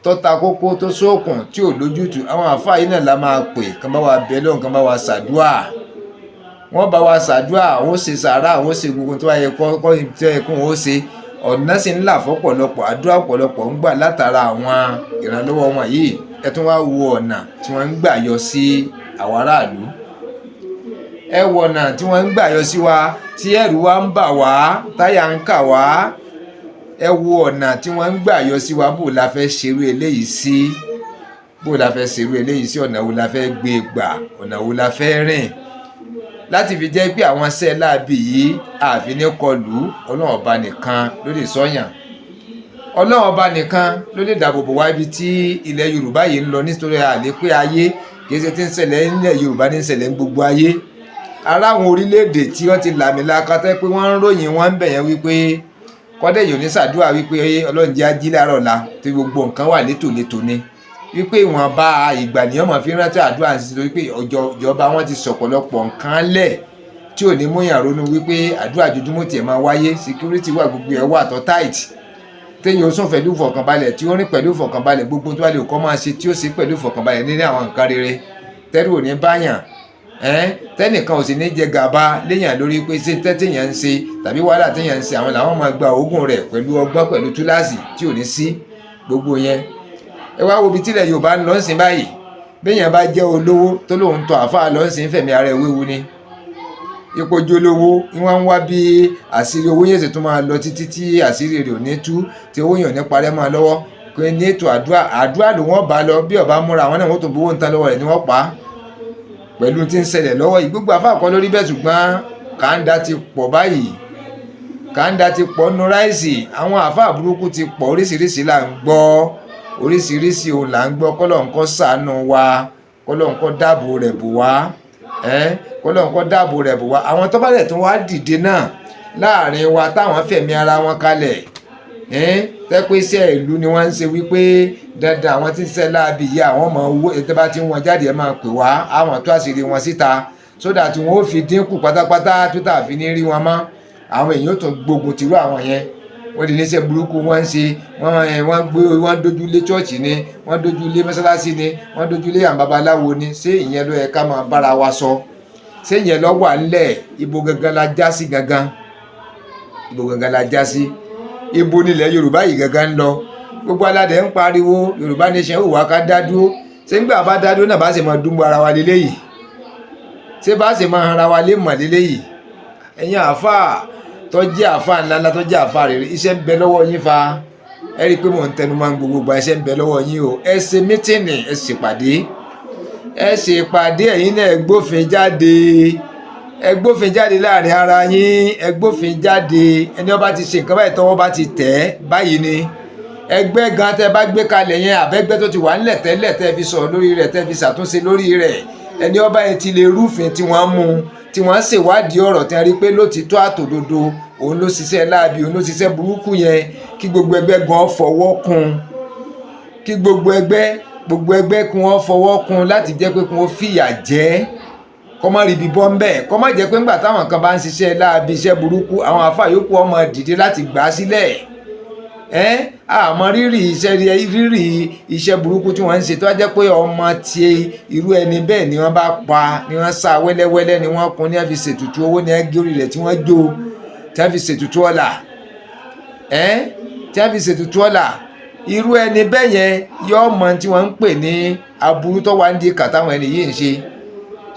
tó ta kókó tó sókùn tí ò lójútùú àwọn àáfàá yìí náà la máa pè kàn bá wa bẹ̀ lọ́hùn kàn bá wa ṣàdúrà wọ́n bá wa ṣàdúrà àwọn ó ṣe sàárà àwọn ó ṣe gbogbo tó wáyé kọ́ tó yẹ kó wọ́n ó ṣe ọ̀nà sì ń là fọ́pọ̀lọpọ̀ àdúrà ọ̀pọ̀lọpọ̀ ń gbà látara àwọn ìrànlọ́wọ́ wọn yìí ẹ tún wá wo ọ̀nà tí wọ́n ń gbà yọ sí àwọn aráàlú ẹ wo ọ̀nà tí wọ́n ń gbà yọ sí wa tí ẹ̀rù wa ń bà wá táyà ń kà wá ẹ wo ọ̀nà tí wọ́n ń gbà yọ sí wa bó la fẹ́ ṣerú eléyìí sí ọ̀nà wo la fẹ́ gbé gbà ọ̀nà wo la fẹ́ rìn láti fi jẹ́ pé àwọn ṣẹ́ láabi yìí àfi ní kọlù ọlọ́run ọba nìkan ló lè sọ́yàn ọlọ́run ọba nìkan ló lè dáàbòbò wá ibi tí ilẹ̀ yorùbá yìí ń lọ nítorí àlè pé ayé kìí ṣe tí ń ṣẹlẹ̀ nílẹ̀ yorùbá ní ṣẹlẹ̀ ní gbogbo ayé ara àwọn orílẹ̀-èdè tí wọ́n ti làmìlaka tẹ́ pé wọ́n ń ròyìn wọ́n ń bẹ̀yẹn wípé kọ́dẹ̀ yóò ní ṣàdúrà wípé ọlọ́run jẹ́ ají láàárọ̀ la tí gbogbo nǹkan wà létòlétò ni wípé ìwọ̀nba ìgbà nìyẹn mọ̀ fi rántí àdúrà sí torí pé ìjọba wọn ti sọ̀pọ̀lọpọ̀ nǹkan lẹ̀ tí ò ní múyàn ronú wípé àdúrà jojúmọ́ tiẹ̀ máa wáyé security wà gbogbo ẹ̀ wà tó tight téèyàn ó sùn pẹ̀lú ìfọ̀kànbalẹ̀ tí ó rìn pẹ̀lú ìfọ̀kànbalẹ̀ gbogbo tó wà lè kọ́ máa ṣe tí ó ṣe pẹ̀lú ìfọ̀kànbalẹ̀ nínú àwọn nǹkan rere tẹ́rù ò ní báyàn tẹ́nìkan ò sì ní jẹ gàba léèyàn lórí pé ṣé téèyàn ń ṣe tàbí wàhálà téèyàn ń ṣe àwọn làwọn máa gba òógùn rẹ̀ pẹ̀lú ọgbọ́n pẹ̀lú túláàsì tí ò ní sí gbogbo yẹn. ẹ wá wo ibi tílẹ̀ Yorùbá ń lọ ń sìn báyìí béèyàn bá jẹ́ olówó tó lóun tọ àáfàá lọ ń sìn fẹ̀mí ara ẹ̀ wéwu ni ipò jolówó wọ́n ń wá bí àṣírí owó yẹn sì tún máa lọ títí tí àṣírí rẹ̀ ò ní tú tí owó yẹn ò ní parẹ́ máa lọ́wọ́ pé ní ètò àdúrà ló wọ́n bá lọ bí ọba múra àwọn náà wọ́n tó gbowó ń tán lọ́wọ́ rẹ̀ ni wọ́n pa á pẹ̀lú tí ń ṣẹlẹ̀ lọ́wọ́ yìí gbogbo àfáà kọ́ lórí bẹ́ẹ̀ ṣùgbọ́n kàńdà ti pọ̀ báyìí kàńdà ti pọ̀ nù ráìsì àwọn àfáà burúkú ti pọ̀ oríṣiríṣi là ń gbọ́ oríṣiríṣi òun là ń gbọ́ kọ́lọ̀ ńkọ́ ṣàánú wa kọ́lọ̀ ńkọ́ dáàbò rẹ̀ bò wá kọ́lọ̀ ńkọ́ dáàbò rẹ̀ bò wá àwọn tó bá dẹ̀ tún wá dìde náà láàrin wa táwọn fẹ̀mí ara wọn kalẹ̀ tẹ́pẹ́ iṣẹ́ ìlú ni wọ́n ń ṣe wípé dandan àwọn tí ń ṣe láabi yìí àwọn ọmọ owó ètò bá ti ń wọn jáde ẹ máa pè wá àwọn tó àṣírí wọn síta sódà tí wọn ó fi dínkù pátápátá tó tà fi ní rí wọn mọ́ àwọn èèyàn tó gbógun tìrú àwọn yẹn wọ́n di níṣẹ́ burúkú wọ́n ń ṣe wọ́n dojú lé chọ́ọ̀chì ni wọ́n dojú lé mọ́sálásí ni wọ́n dojú lé àwọn babaláwo ni ṣé ìyẹn ló yẹ ká máa bára wa sọ ṣé ìyẹn ló wà ńlẹ̀ ibo gangan la já sí gangan ibo gangan la já sí ibo nílẹ̀ Yorùbá yìí gangan ń lọ gbogbo aládé ń pariwo Yorùbá nation òwò ká dá dúró ṣé nígbà bá dá dúró náà bá ṣe máa dúnbọ ara wa lélẹ́yìí ṣé bá ṣe máa ara wa lé mọ̀ lélẹ́yìí ẹ̀yin àáfàá tó jẹ́ àáfàá ńláńlá tó jẹ́ àáfàá rere iṣẹ́ ń bẹ lọ́wọ́ yín fa ẹ rí i pé mò ń tẹnu máa ń gbogbo iṣẹ́ ń bẹ lọ́wọ́ yín o ẹ ṣe mítìnì ẹ ṣèpàdé ẹ̀yin náà ẹ gbófin jáde láàrin ara yín ẹ gbófin jáde ẹni ọba ti ṣe nǹkan báyìí tọ́wọ́ bá ti tẹ̀ ẹ́ báyìí ni ẹgbẹ́ gan tẹ́ bá gbé kalẹ̀ yẹn àbẹ́gbẹ́ tó ti wà ńlẹ̀ tẹ́lẹ̀ tẹ́ fi sọ̀rọ̀ lórí rẹ̀ tẹ́ fi ṣàtúnṣe lórí rẹ̀ ẹni ọba yẹn ti lè rúfin tí wọ́n mú tí wọ́n ṣèwádìí ọ̀rọ̀ tí wọ́n rí pé lótìtọ́ àtòdodo òun ló ṣiṣẹ́ láabi òun ló ṣiṣẹ́ burúkú yẹn kí gbogbo ẹgbẹ́ gan fọwọ́ kún kí gbogbo ẹgbẹ́ kún wọ́n fọwọ́ kún láti jẹ́ pé kún wọ́n fìyà jẹ kọ́ má rí ibi bọ́ ń bẹ̀ kọ́ má jẹ́ pé ńgbà táwọn kan bá ń ṣiṣẹ́ láabi iṣẹ́ burúkú àwọn àfáà yòókù ọmọ dìde láti gbà á sílẹ̀ àmọ́ rírì iṣẹ́ burúkú tí wọ́n ń ṣe tó jẹ́ pé ọmọ ti irú ẹni bẹ́ẹ̀ ni wọ́n bá pa ni wọ́n sá wẹ́lẹ́wẹ́lẹ́ ni wọ́n kun ní wọ́n fi ṣètùtù owó ní ẹgbẹ́rì rẹ̀ tí wọ́n jó tí wọ́n fi ṣètùtù ọ̀la tí wọ́n fi ṣètùtù ọ̀la irú ẹni bẹ́ẹ̀ yẹn yọ ọmọ tí wọ́n ń pè ní aburú tó wà ń di kàtàwọn ẹni yìí ń ṣe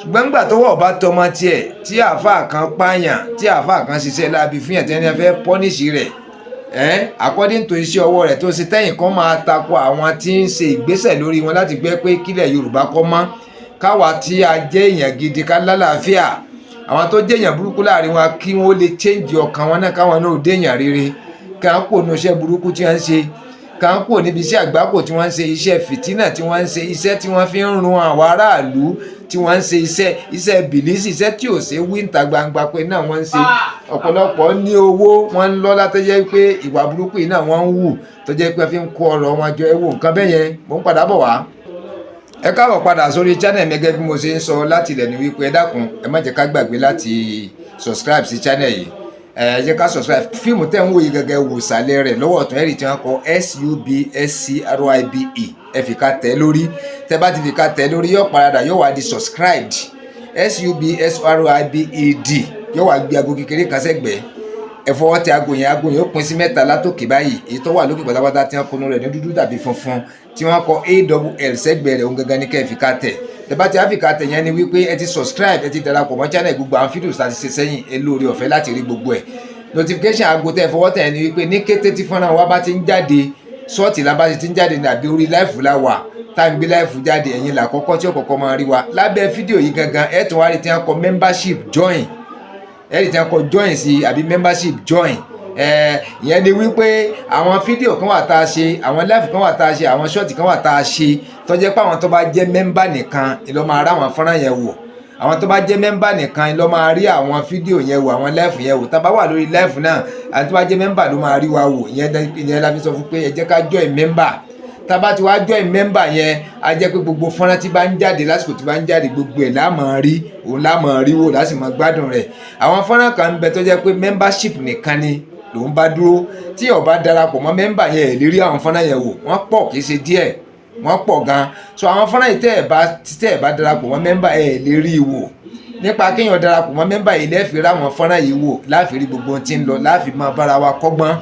ṣùgbọ́n nígbà tó wọ̀ bá tọmọ tiẹ̀ tí àáfàá kan pààyàn tí àáfàá kan ṣiṣẹ́ láabi fún yàn tí wọ́n fẹ́ pọ́nìṣì rẹ̀ according to iṣẹ́ ọwọ́ rẹ̀ tó ṣe tẹ́yìn kan máa tako àwọn tí ń ṣe ìgbésẹ̀ lórí wọn láti gbé pé kílẹ̀ Yorùbá kọ́ mọ́ káwa tí a jẹ́ èèyàn gidi ká lálàáfíà àwọn tó jẹ́ èèyàn burúkú láàrin wa kí wọ́n lè change ọkàn wọn náà káwọn náà dé èèyàn rere ká ń kó nu iṣẹ́ burúkú tí wọ́n ń ṣe ká ń kó níbi iṣẹ́ àgbákò tí wọ́n ń ṣe iṣẹ́ fìtínà tí wọ́n ń ṣe iṣẹ́ tí wọ́n fi ń run àwọn aráàlú tí wọ́n ń ṣe iṣẹ́ bìlísì iṣẹ́ tí ò ṣe wí níta gbangba pé náà wọ́n ń ṣe ọ̀pọ̀lọpọ̀ ní owó wọ́n ń lọ́lá tó jẹ́ pé ìwà burúkú yìí náà wọ́n ń wù tó jẹ́ pé fi ń kó ọ̀rọ̀ wọn jọ ẹ̀wò nǹkan bẹ́ẹ̀ yẹn mò ń padà bọ̀ wá. ẹ káàbọ̀ padà sórí channel mi gẹ́gẹ́ bí mo ṣe ń sọ láti ilẹ̀ ní wípé ẹ dákun ẹ má jẹ́ ká gbàgbé láti subscribe sí channel yìí ẹ jẹ́ ká subscribe fíìmù tẹ́ ń wò yìí gẹ́gẹ́ wò sàlẹ̀ rẹ̀ lọ́wọ́ ọ̀tún ẹ̀rì tí wọ́n kọ SUBSCRIBE ẹ fi ká tẹ̀ lórí tẹ́ bá ti fi ká tẹ̀ lórí yóò paradà yóò wá di subscribed SUBSCRIBED yóò wá gbé aago kékeré kan sẹ́gbẹ̀ẹ́ ẹ fọwọ́ tẹ aago yẹn ó pín sí mẹ́ta látòkè báyìí èyí tó wà lókè pátápátá tí wọ́n kunu rẹ̀ ní dúdú tàbí funfun tí wọ́n kọ AWL sẹ́gbẹ̀ẹ́ rẹ̀ òun gangan ní kẹ́ ẹ fi ká tẹ̀ tẹ́bá tí áfíríkà tẹ̀yẹn ni wípé ẹ ti subscribe ẹ ti darapọ̀ mọ́ channel gbogbo àwọn fídíò tá a ti ṣe sẹ́yìn ẹ lórí ọ̀fẹ́ láti rí gbogbo ẹ̀ notification aago tẹ́ ẹ fọwọ́ tẹ̀ ni wípé ní kété tí fọ́nrán wa bá ti ń jáde ṣọ́ọ̀tì la bá ti ń jáde ní àbí orí láìfù la wà tá n gbé láìfù jáde ẹ̀yin là kọ́kọ́ tí ó kọ́kọ́ máa rí wa lábẹ́ fídíò yìí gangan ẹ tún wá rí tí wọ́n kọ membership join ẹ rí tí wọ́n kọ join sí àbí membership join ìyẹn ni wípé àwọn fídíò kan wà tá a ṣe àwọn láìfù kan wà tá a ṣe àwọn ṣọ́ọ̀tì kan wà tá a ṣe tó jẹ́ pé àwọn tó bá jẹ́ mẹ́mbà nìkan ló máa rí àwọn fọ́nrán yẹn wò àwọn tó bá jẹ́ mẹ́mbà nìkan ló máa rí àwọn fídíò yẹn wò àwọn láìfù yẹn wò tá a bá wà lórí láìfù náà àwọn tó bá jẹ́ mẹ́mbà ló máa rí wa wò ìyẹn la fi sọ fún pé ẹ jẹ́ ká join mẹ́mbà tá a bá ti wá join mẹ́mbà yẹn á jẹ́ pé gbogbo fọ́nrán tí bá ń jáde lásìkò tí bá ń jáde gbogbo ẹ̀ la máa rí òun la máa rí wò láti máa gbádùn rẹ̀ àwọn fọ́nrán kan ń bẹ tó jẹ́ pé membership nìkan ni lòun bá dúró tí ó bá darapọ̀ mọ́ mẹ́mbà yẹn ẹ̀ lè rí àwọn fọ́nrán yẹn wò wọ́n pọ̀ kì í ṣe díẹ̀ wọ́n pọ̀ gan. So àwọn fọ́nrán yìí tẹ́ ẹ̀ bá darapọ̀ mọ́ mẹ́mbà ẹ̀ lè rí i wò. Nípa kéèyàn darapọ̀ mọ́ mẹ́mbà yìí lẹ́ẹ̀fì rí àwọn fọ́nrán yìí wò, láàfin rí gbogbo ohun tí ń lọ, láàfin máa bára wa kọ́gbọ́n,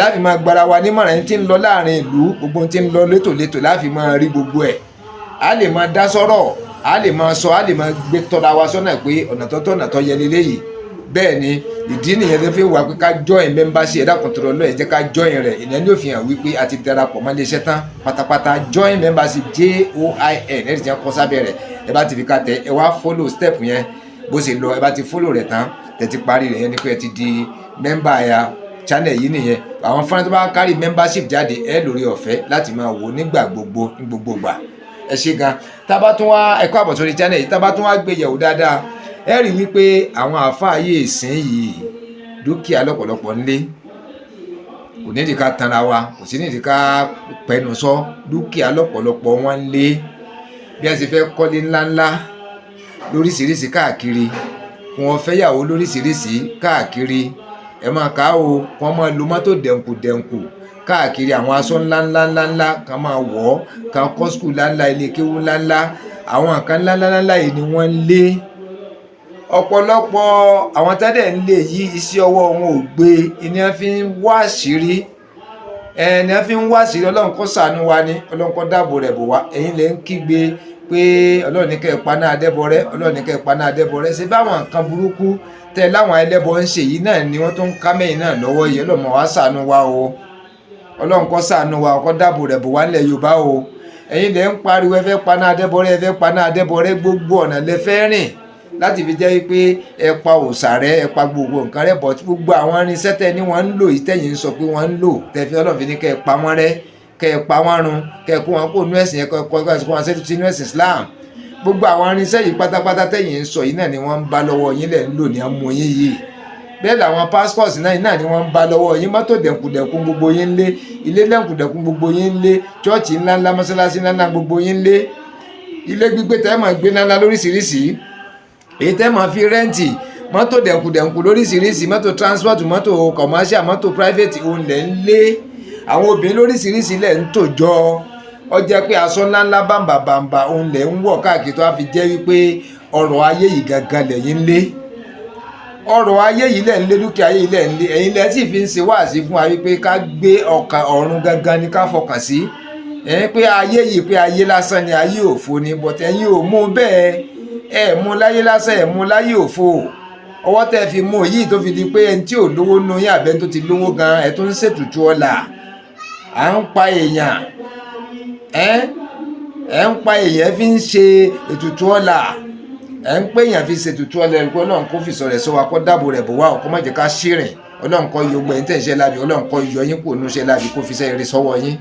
láàfin máa gbára wa nímọ̀ràn ẹni tí ń lọ láàrin ìlú, gbogbo ohun tí ń lọ létòlétò láàfin máa rí gbogbo ẹ̀. A lè máa dá sọ́rọ̀, a lè máa sọ, a lè máa gbé tọ́ra wa sọ́nà pé ọ̀nà tọ́tọ́ ọ̀nà tọ́ yẹ leléyìí. Bẹ́ẹ̀ ni ìdí nìyẹn tó fi wà pé ká join membership, ẹ̀dá kan tó lọ ẹ jẹ́ ká join rẹ̀. Ìyẹn ni ó fi hàn wípé a ti darapọ̀ mọ́ iléeṣẹ́ tán pátápátá. Join membership JOIN ẹ̀rí tí wọ́n kọ́ sábẹ́ rẹ̀, ẹ bá ti fi ká tẹ ẹ wá follow step yẹn bó ṣe lọ, ẹ bá ti follow rẹ̀ tán ẹ ti parí rẹ̀, yẹn ni pé ẹ ti di member ya channel yìí nìyẹn. Àwọn fúnra tó bá kárí membership jáde ẹ lórí ọ̀fẹ́ láti máa wò nígbà gbogbo ní gbogbo gbà. Ẹ ṣé gan. Tá bá tún wá ẹ káàbọ̀ sórí channel yìí, tá bá tún wá gbé yẹ̀wò dáadáa ẹ rí wípé àwọn àáfàá ayé ìsìn yìí dúkìá lọ́pọ̀lọpọ̀ ńlé, kò nídìí ká tanra wa, kò sí nídìí ká pẹnu sọ, dúkìá lọ́pọ̀lọpọ̀ wọn ńlé. Bí a ṣe fẹ́ kọ́lé ńláńlá lóríṣiríṣi káàkiri, kí wọ́n fẹ́ yàwó lóríṣiríṣi káàkiri, ẹ máa kà á o, kí wọ́n máa lo mọ́tò dẹ̀nkù káàkiri, àwọn aṣọ ńláńlá kan máa wọ̀ ọ́, kan kọ́ skul ńláńlá, ilé kéwú ńláńlá, àwọn nǹkan ńláńlá yìí ni wọ́n ń lé. Ọ̀pọ̀lọpọ̀ àwọn tẹ́lẹ̀ ń lé yìí iṣẹ́ ọwọ́ wọn ò gbé, ni wọ́n fi ń wá àṣírí, ni wọ́n fi ń wá àṣírí. Ọlọ́run kó ṣàánú wa ni, Ọlọ́run kó dáàbò rẹ̀ bò wá. Ẹ̀yin lè ń kígbe pé Ọlọ́run ní kẹ́ ẹ paná adẹ́bọrẹ́, Ọlọ́run ní kẹ́ ẹ paná adẹ́bọrẹ́. Ṣé báwọn nǹkan burúkú tẹ láwọn ẹlẹ́bọ ń ṣe yìí náà ni wọ́n tó ń ká mẹ́yìn náà lọ́wọ́ yìí. Ọlọ́run máa wá ṣàánú wa o, Ọlọ́run kó ṣàánú wa, kó dáàbò rẹ̀ bò wá nílẹ̀ Yorùbá o. Ẹ̀yin lè ń pariwo ẹ fẹ́ paná adẹ́bọrẹ́, ẹ fẹ́ paná adẹ́bọrẹ́, gbogbo ọ̀nà lẹ fẹ́ rìn láti fi jẹ́ pé ẹ pa òòṣà rẹ, ẹ pa gbogbo nǹkan rẹ, bọ̀ tí gbogbo àwọn irinṣẹ́ tẹ ní wọ́n ń lò yìí tẹ̀yìn ń sọ pé wọ́n ń lò, tẹ̀fí Ọlọ́run fi ní kẹ́ ẹ pa wọ́n rẹ́, kẹ́ ẹ pa wọ́n run, kẹ́ ẹ kó wọn kó nú ẹ̀sìn yẹn, kẹ́ ẹ kó wọn sínú ẹ̀sìn Islam. Gbogbo àwọn irinṣẹ́ yìí pátápátá tẹ̀yìn ń sọ yìí náà ni wọ́n ń bá lọ́wọ́ yín lẹ̀ ń lò ní ọmọ yín yìí. Bẹ́ẹ̀ làwọn passport náà ni wọ́n ń bá lọ́wọ́ yín, mọ́tò dẹ̀kùdẹ̀kùn gbogbo yín ń lé, ilé dẹ̀kùdẹ̀kùn gbogbo yín ń lé, chọ́ọ̀chì ńláńlá, mọ́sálásí ńláńlá gbogbo yín ń lé, ilé gbígbé tẹ́ máa gbé ńláńlá lóríṣiríṣi, èyí tẹ́ máa fi rẹ́ǹtì, mọ́tò dẹ̀kùdẹ̀kù lóríṣiríṣi, mọ́tò transport, mọ́tò commercial, mọ́tò private, òun lẹ̀ ń lé. Àwọn obìnrin lóríṣiríṣi lẹ̀ ń tò jọ, ó jẹ́ pé aṣọ ńláńlá bàǹbà òun lẹ̀ ń wọ̀ káàkiri, tó á fi jẹ́ wípé ọrọ̀ ayé yìí gangan lẹ̀yin ń lé. Ọrọ̀ ayé yìí lẹ̀ ń lé, dúkìá ayé yìí lẹ̀ ń lé. Ẹ̀yin lẹ̀ sì fi ń ṣe wáàsí fún wa wípé ká gbé ọkàn ọ̀run gangan ni ká fọkàn sí. Pé ayé yìí pé ayé lásán ni, ayé òfo ni, but ẹ̀yin ò mú bẹ́ẹ̀, ẹ mú láyé lásán, ẹ mú láyé òfo. Ọwọ́ tẹ́ fi mú yìí tó fi di pé ẹni tí ò lówó nú yín àbẹ́ tó ti lówó gan, ẹ tó ń ṣètùtù ọlà, à ń pa èèyàn, ẹ ń pa èèyàn fi ń ṣe ètùtù ọlà, ẹ ń pè èèyàn fi ṣètùtù ọlà. ẹ̀rù pé Ọlọ́run kó fi sọ̀rọ̀ sọ wa, kó dáàbò rẹ̀ bò wá, kó má jẹ́ ká ṣìrìn. Ọlọ́run kó yọ gbẹ̀yìn tẹ̀ ń ṣe lábì, Ọlọ́run kó yọ yín kò nú ṣe lábì, kó fi ṣe eré sọ́wọ́ yín.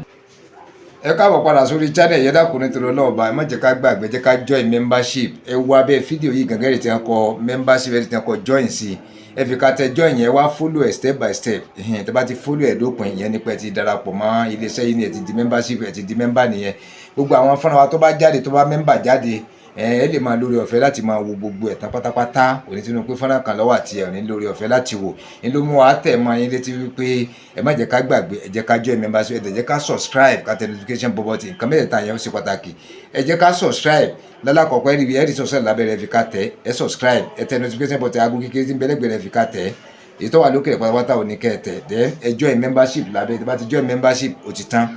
Ẹ káàbọ̀ padà sórí channel yẹn, dákun nítorí Ọlọ́run bá ẹ má jẹ́ ká gbàgbé, jẹ́ ká join membership. Ẹ wo abẹ́ fídíò yìí gangan rẹ̀ tí wọ́n kọ membership, ẹ̀ tí wọ́n kọ join sí. Ẹ fi ká tẹ join yẹn wá follow ẹ̀ step by step. Tẹ́ bá ti follow ẹ̀ dópin, ìyẹn nípa ẹ ti darapọ̀ mọ́ iléeṣẹ́ yìí ni, ẹ ti di membership, ẹ ti di member nìyẹn. Gbogbo àwọn fúnra wa tó bá jáde, tó bá member jáde, ẹ lè máa lórí ọ̀fẹ́ láti máa wo gbogbo ẹ̀ tán pátápátá. Kò ní sínú pé fọ́nrán kan lọ́wọ́ àti ẹ̀ ní lórí ọ̀fẹ́ láti wò. Ní ló mú wa tẹ̀ mọ́ yín létí wípé ẹ má jẹ́ ká gbàgbé, ẹ jẹ́ ká join membership, ẹ jẹ́ ká subscribe, ká tẹ notification button. Nǹkan mẹ́tẹ̀ẹ̀ta yẹn ó ṣe pàtàkì. Ẹ jẹ́ ká subscribe lálàkọ̀kọ́, ẹ rí subscribe lábẹ́rẹ́ fi ká tẹ̀, ẹ subscribe, ẹ tẹ notification button, aago kékeré tí ń bẹ́lẹ́gbẹ̀rẹ́ fi ká tẹ̀. Èyí tó wà lókè pátápátá ò ní kẹ́ ẹ tẹ̀. Then ẹ join membership lábẹ́, tí bá ti join membership ó ti tán.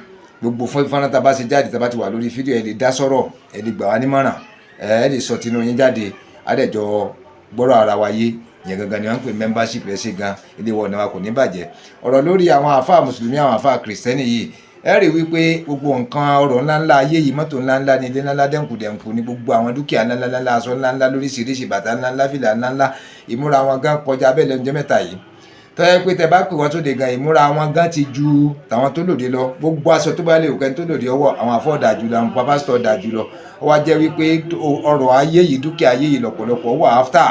Gbogbo fọ́nrán tá a bá ṣe jáde, tá a bá ti wà lórí fídíò, ẹ lè dá sọ̀rọ̀, ẹ lè gbà wá nímọ̀ràn, ẹ lè sọ tinú yín jáde, àdẹ̀jọ gbọ́rọ̀ ara wa yé. Ìyẹn gangan ni wọ́n ń pè membership. Ẹ ṣe gan, ilé wọ̀ náà kò ní bàjẹ́. Ọ̀rọ̀ lórí àwọn àfáà mùsùlùmí, àwọn àfáà kìrìsìtẹ́nì yìí, ẹ rí wípé gbogbo nǹkan ọrọ̀ ńláńlá ayé yìí, mọ́tò ńláńlá ni, ilé ńláńlá dẹ̀nkùdẹ̀nkù ni, gbogbo àwọn dúkìá ńláńlá, aṣọ ńláńlá lóríṣiríṣi, bàtà ńláńlá, fìlà ńláńlá, ìmúra wọn gan kọjá bẹ́ẹ̀ lẹ́nu jẹ́ mẹ́ta yìí. Tó yẹ pé tẹ bá pè wọ́n tó de gan, ìmúra wọn gan ti ju tàwọn tó lòdì lọ. Gbogbo aṣọ tó bá lè òkè tó lòdì ọwọ́, àwọn àfọ́ dà jù lọ, àwọn pásítọ̀ dà jù lọ. Ó wá jẹ́ wípé ọrọ̀ ayé yìí, dúkìá ayé yìí lọ́pọ̀lọpọ̀ wà after.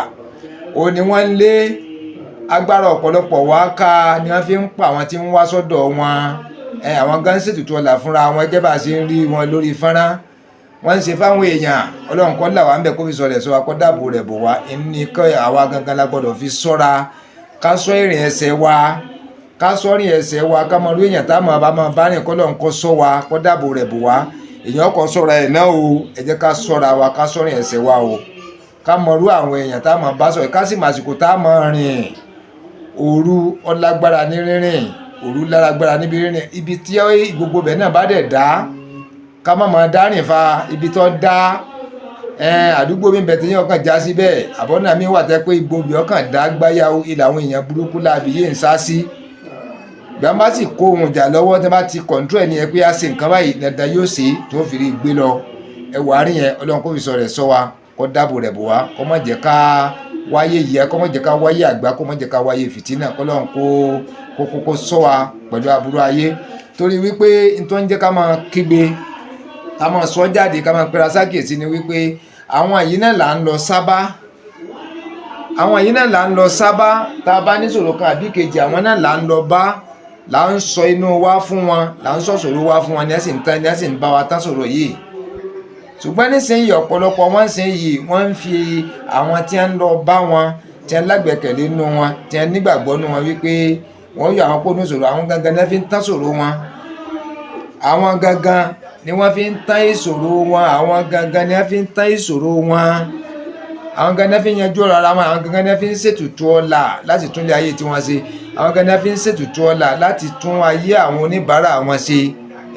Ó ní wọ́n ń lé agbára ọ̀pọ̀lọpọ̀ wá ká, ni wọ́n fi ń pa àwọn tí ń wá sọ́dọ̀ wọn. Àwọn gan ṣètùtù ọlà fúnra wọn, gẹ́gẹ́ bá ṣe ń rí wọn lórí fọ́nrán. Wọ́n ń ṣe fáwọn èèyàn. Ọlọ́run kó là wá ń bẹ̀, kó fi sọ̀rọ̀ sọ wa, kó dáàbò rẹ̀ bò wá. Ní kọ́ àwa gangan la gbọ́dọ̀ fi ṣọ́ra, ká ṣọ́ ìrìn ẹsẹ̀ wa, ká sọ́rìn ẹsẹ̀ wa ká mọ orí èèyàn tá a máa bá rìn kọ́ lọ́n kọ́ sọ wa kọ́ dáàbò rẹ̀ bò wá èèyàn kọ́ sọ́ra ẹ̀ náà o ẹ jẹ́ ká sọ́ra wa ká sọ́rìn ẹsẹ̀ wa o ká mọ irú àwọn èèyàn tá a máa bá sọ̀rọ̀ ká sì màsìkò tá a máa rìn òru ọlágbára ní rírìn òru láragbára níbi rírìn ibi tí gbogbo bẹ̀ náà bá dẹ̀ dá ká má máa dá rìn fa ibi tó dá àdúgbò mi bẹ̀ tí yẹn ọkàn já síbẹ̀ àbọ̀nà mi wà tẹ́ pé igbóbi ọkàn dá gbáyà ilẹ̀ àwọn èèyàn burúkú láàbí yé ń sá sí gbà má sì kó ohun ìjà lọ́wọ́ tí wọ́n bá ti kọ̀ǹtró ẹ̀ nìyẹn pé a ṣe nǹkan báyìí dandan yóò ṣe tó fi rí gbé lọ ẹwà àárín yẹn ọlọ́run kó fi sọ rẹ̀ sọ wa kó dáàbò rẹ̀ bò wá kó má jẹ́ ká wáyé yẹ kó má jẹ́ ká wáyé àgbá kó má jẹ́ ká wáyé fìtínà kọ́lọ́run kó sọ wa pẹ̀lú aburú ayé torí wípé nítorí jẹ́ ká máa kígbe ká máa sọ jáde ká máa pera sákèsí ni wípé àwọn yìí náà là ń lọ sábà àwọn yìí náà là ń lọ sábà tá a bá níṣòro kan àbí kejì àwọn náà là ń lọ bá là ń sọ inú wa fún wọn là ń sọ ṣòro wa fún wọn ní ẹ̀sìn bá wa tán ṣòro yìí ṣùgbọ́n nísìnyí ọ̀pọ̀lọpọ̀ wọ́n ń sìn yìí wọ́n ń fi àwọn tí wọ́n ń lọ bá wọn tí wọ́n lágbẹ̀kẹ̀lé nínú wọn tí wọ́n nígbàgbọ́ nínú wọn wípé wọ́n yọ àwọn pọ́nú ṣòro àwọn gangan ní wọ́n fi ń tán ṣòro wọn àwọn gangan ni wọ́n fi ń tán ìṣòro wọn àwọn gangan ni wọ́n fi ń tán ìṣòro wọn àwọn gangan ni wọ́n fi ń yanjú ọ̀rọ̀ ara wọn àwọn gangan ni wọ́n fi ń ṣètùtù ọ̀la láti tún lé ayé tí wọ́n ṣe àwọn gangan ni wọ́n fi ń ṣètùtù ọ̀la láti tún ayé àwọn oníbàárà wọn ṣe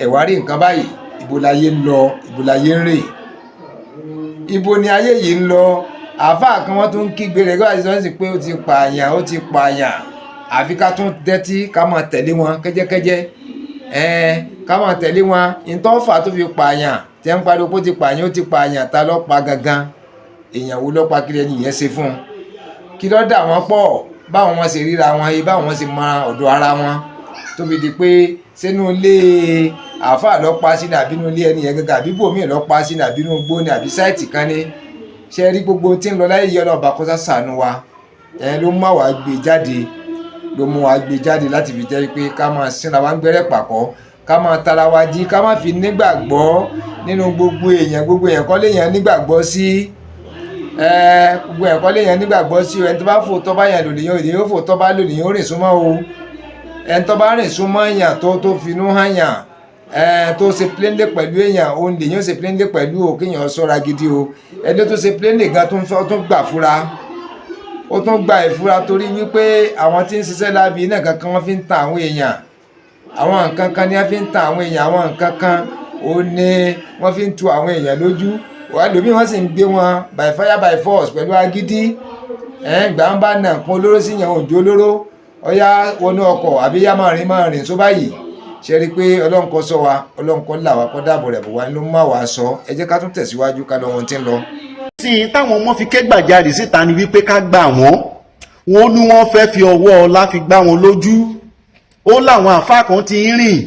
ẹ̀wá rí nǹkan báyìí ibo láyé ń lọ ibo láyé ń rè ibo ni ayé yìí ń lọ àáfàá kan wọ́n tún ń kígbe rẹ̀ gbọ́dọ̀ sọ sí pé ó ti pààyàn àfi ká tún dẹ́tí ká máa tẹ̀lé wọn kẹ́jẹ́kẹ́jẹ́ ká máa tẹ̀lé wọn ìtọ́fà tó fi pààyàn tẹ́ ń pariwo pé ó ti pààyàn ta ló pa gangan èèyàn wo ló pa kí lẹ́ni yẹn ṣe fún un kí ló dà wọ́n pọ̀ báwọn wọn ṣe ríra wọn yìí báwọn wọn ṣe mọ ọ̀dọ̀ ara wọn tó fi di pé sínú ilé àáfàá lọ pa sí ní àbínú ilé ẹni yẹn gẹ́gẹ́ àbí bòmíì lọ pa sí ní àbínú gbó ní àbí sáìtì kan ní ṣe rí gbogbo tí ń lọ láyé yẹn lọ́ba kọ́sá sànú wa ló mú àwa gbé jáde láti fi jẹ́ pé ká máa sínra wa ń gbẹ́rẹ́ pàkọ́ ká máa tara wa jí ká máa fi nígbàgbọ́ nínú gbogbo èèyàn kọ́ léèyàn nígbàgbọ́ sí gbogbo èèyàn kọ́ léèyàn nígbàgbọ́ sí ẹni tó bá fò tọ́ bá yàn lòdì yóò fò tọ́ bá lòdì yóò rìn súnmọ́ o ẹni tó bá rìn súnmọ́ èèyàn tó finú hàn yàn tó ṣe pléńlé pẹ̀lú èèyàn òun lè yóò ṣe pléńlé pẹ̀lú o kéèyàn ṣọ́ra gidi o ẹni tó ṣe pléńlé gan tó gbà fúra ó tún gba ìfura torí wípé àwọn tí ń ṣiṣẹ́ láabi náà kankan wọ́n fi ń ta àwọn èèyàn àwọn nǹkan kan ni wọ́n fi ń ta àwọn èèyàn àwọn nǹkan kan ó ní wọ́n fi ń tu àwọn èèyàn lójú lómi wọ́n sì ń gbé wọn by fire by force pẹ̀lú agídí gbà ń bá nà nǹkan olóró sí yẹn òjò olóró ọyá wọnú ọkọ̀ àbí yá máa rìn só báyìí ṣe rí i pé ọlọ́run kó ṣọ́ wa ọlọ́run kó là wá kó dáàbò rẹ̀ bò wá ló má wàá sọ ẹ jẹ́ ká tún tẹ̀síwájú ká lọ wọn tí ń lọ. sí i táwọn ọmọ fi ké gbàjarè síta ni wípé ká gbà wọ́n ní wọ́n fẹ́ fi ọwọ́ ọlá fi gbá wọn lójú ó láwọn àfáà kan ti ń rìn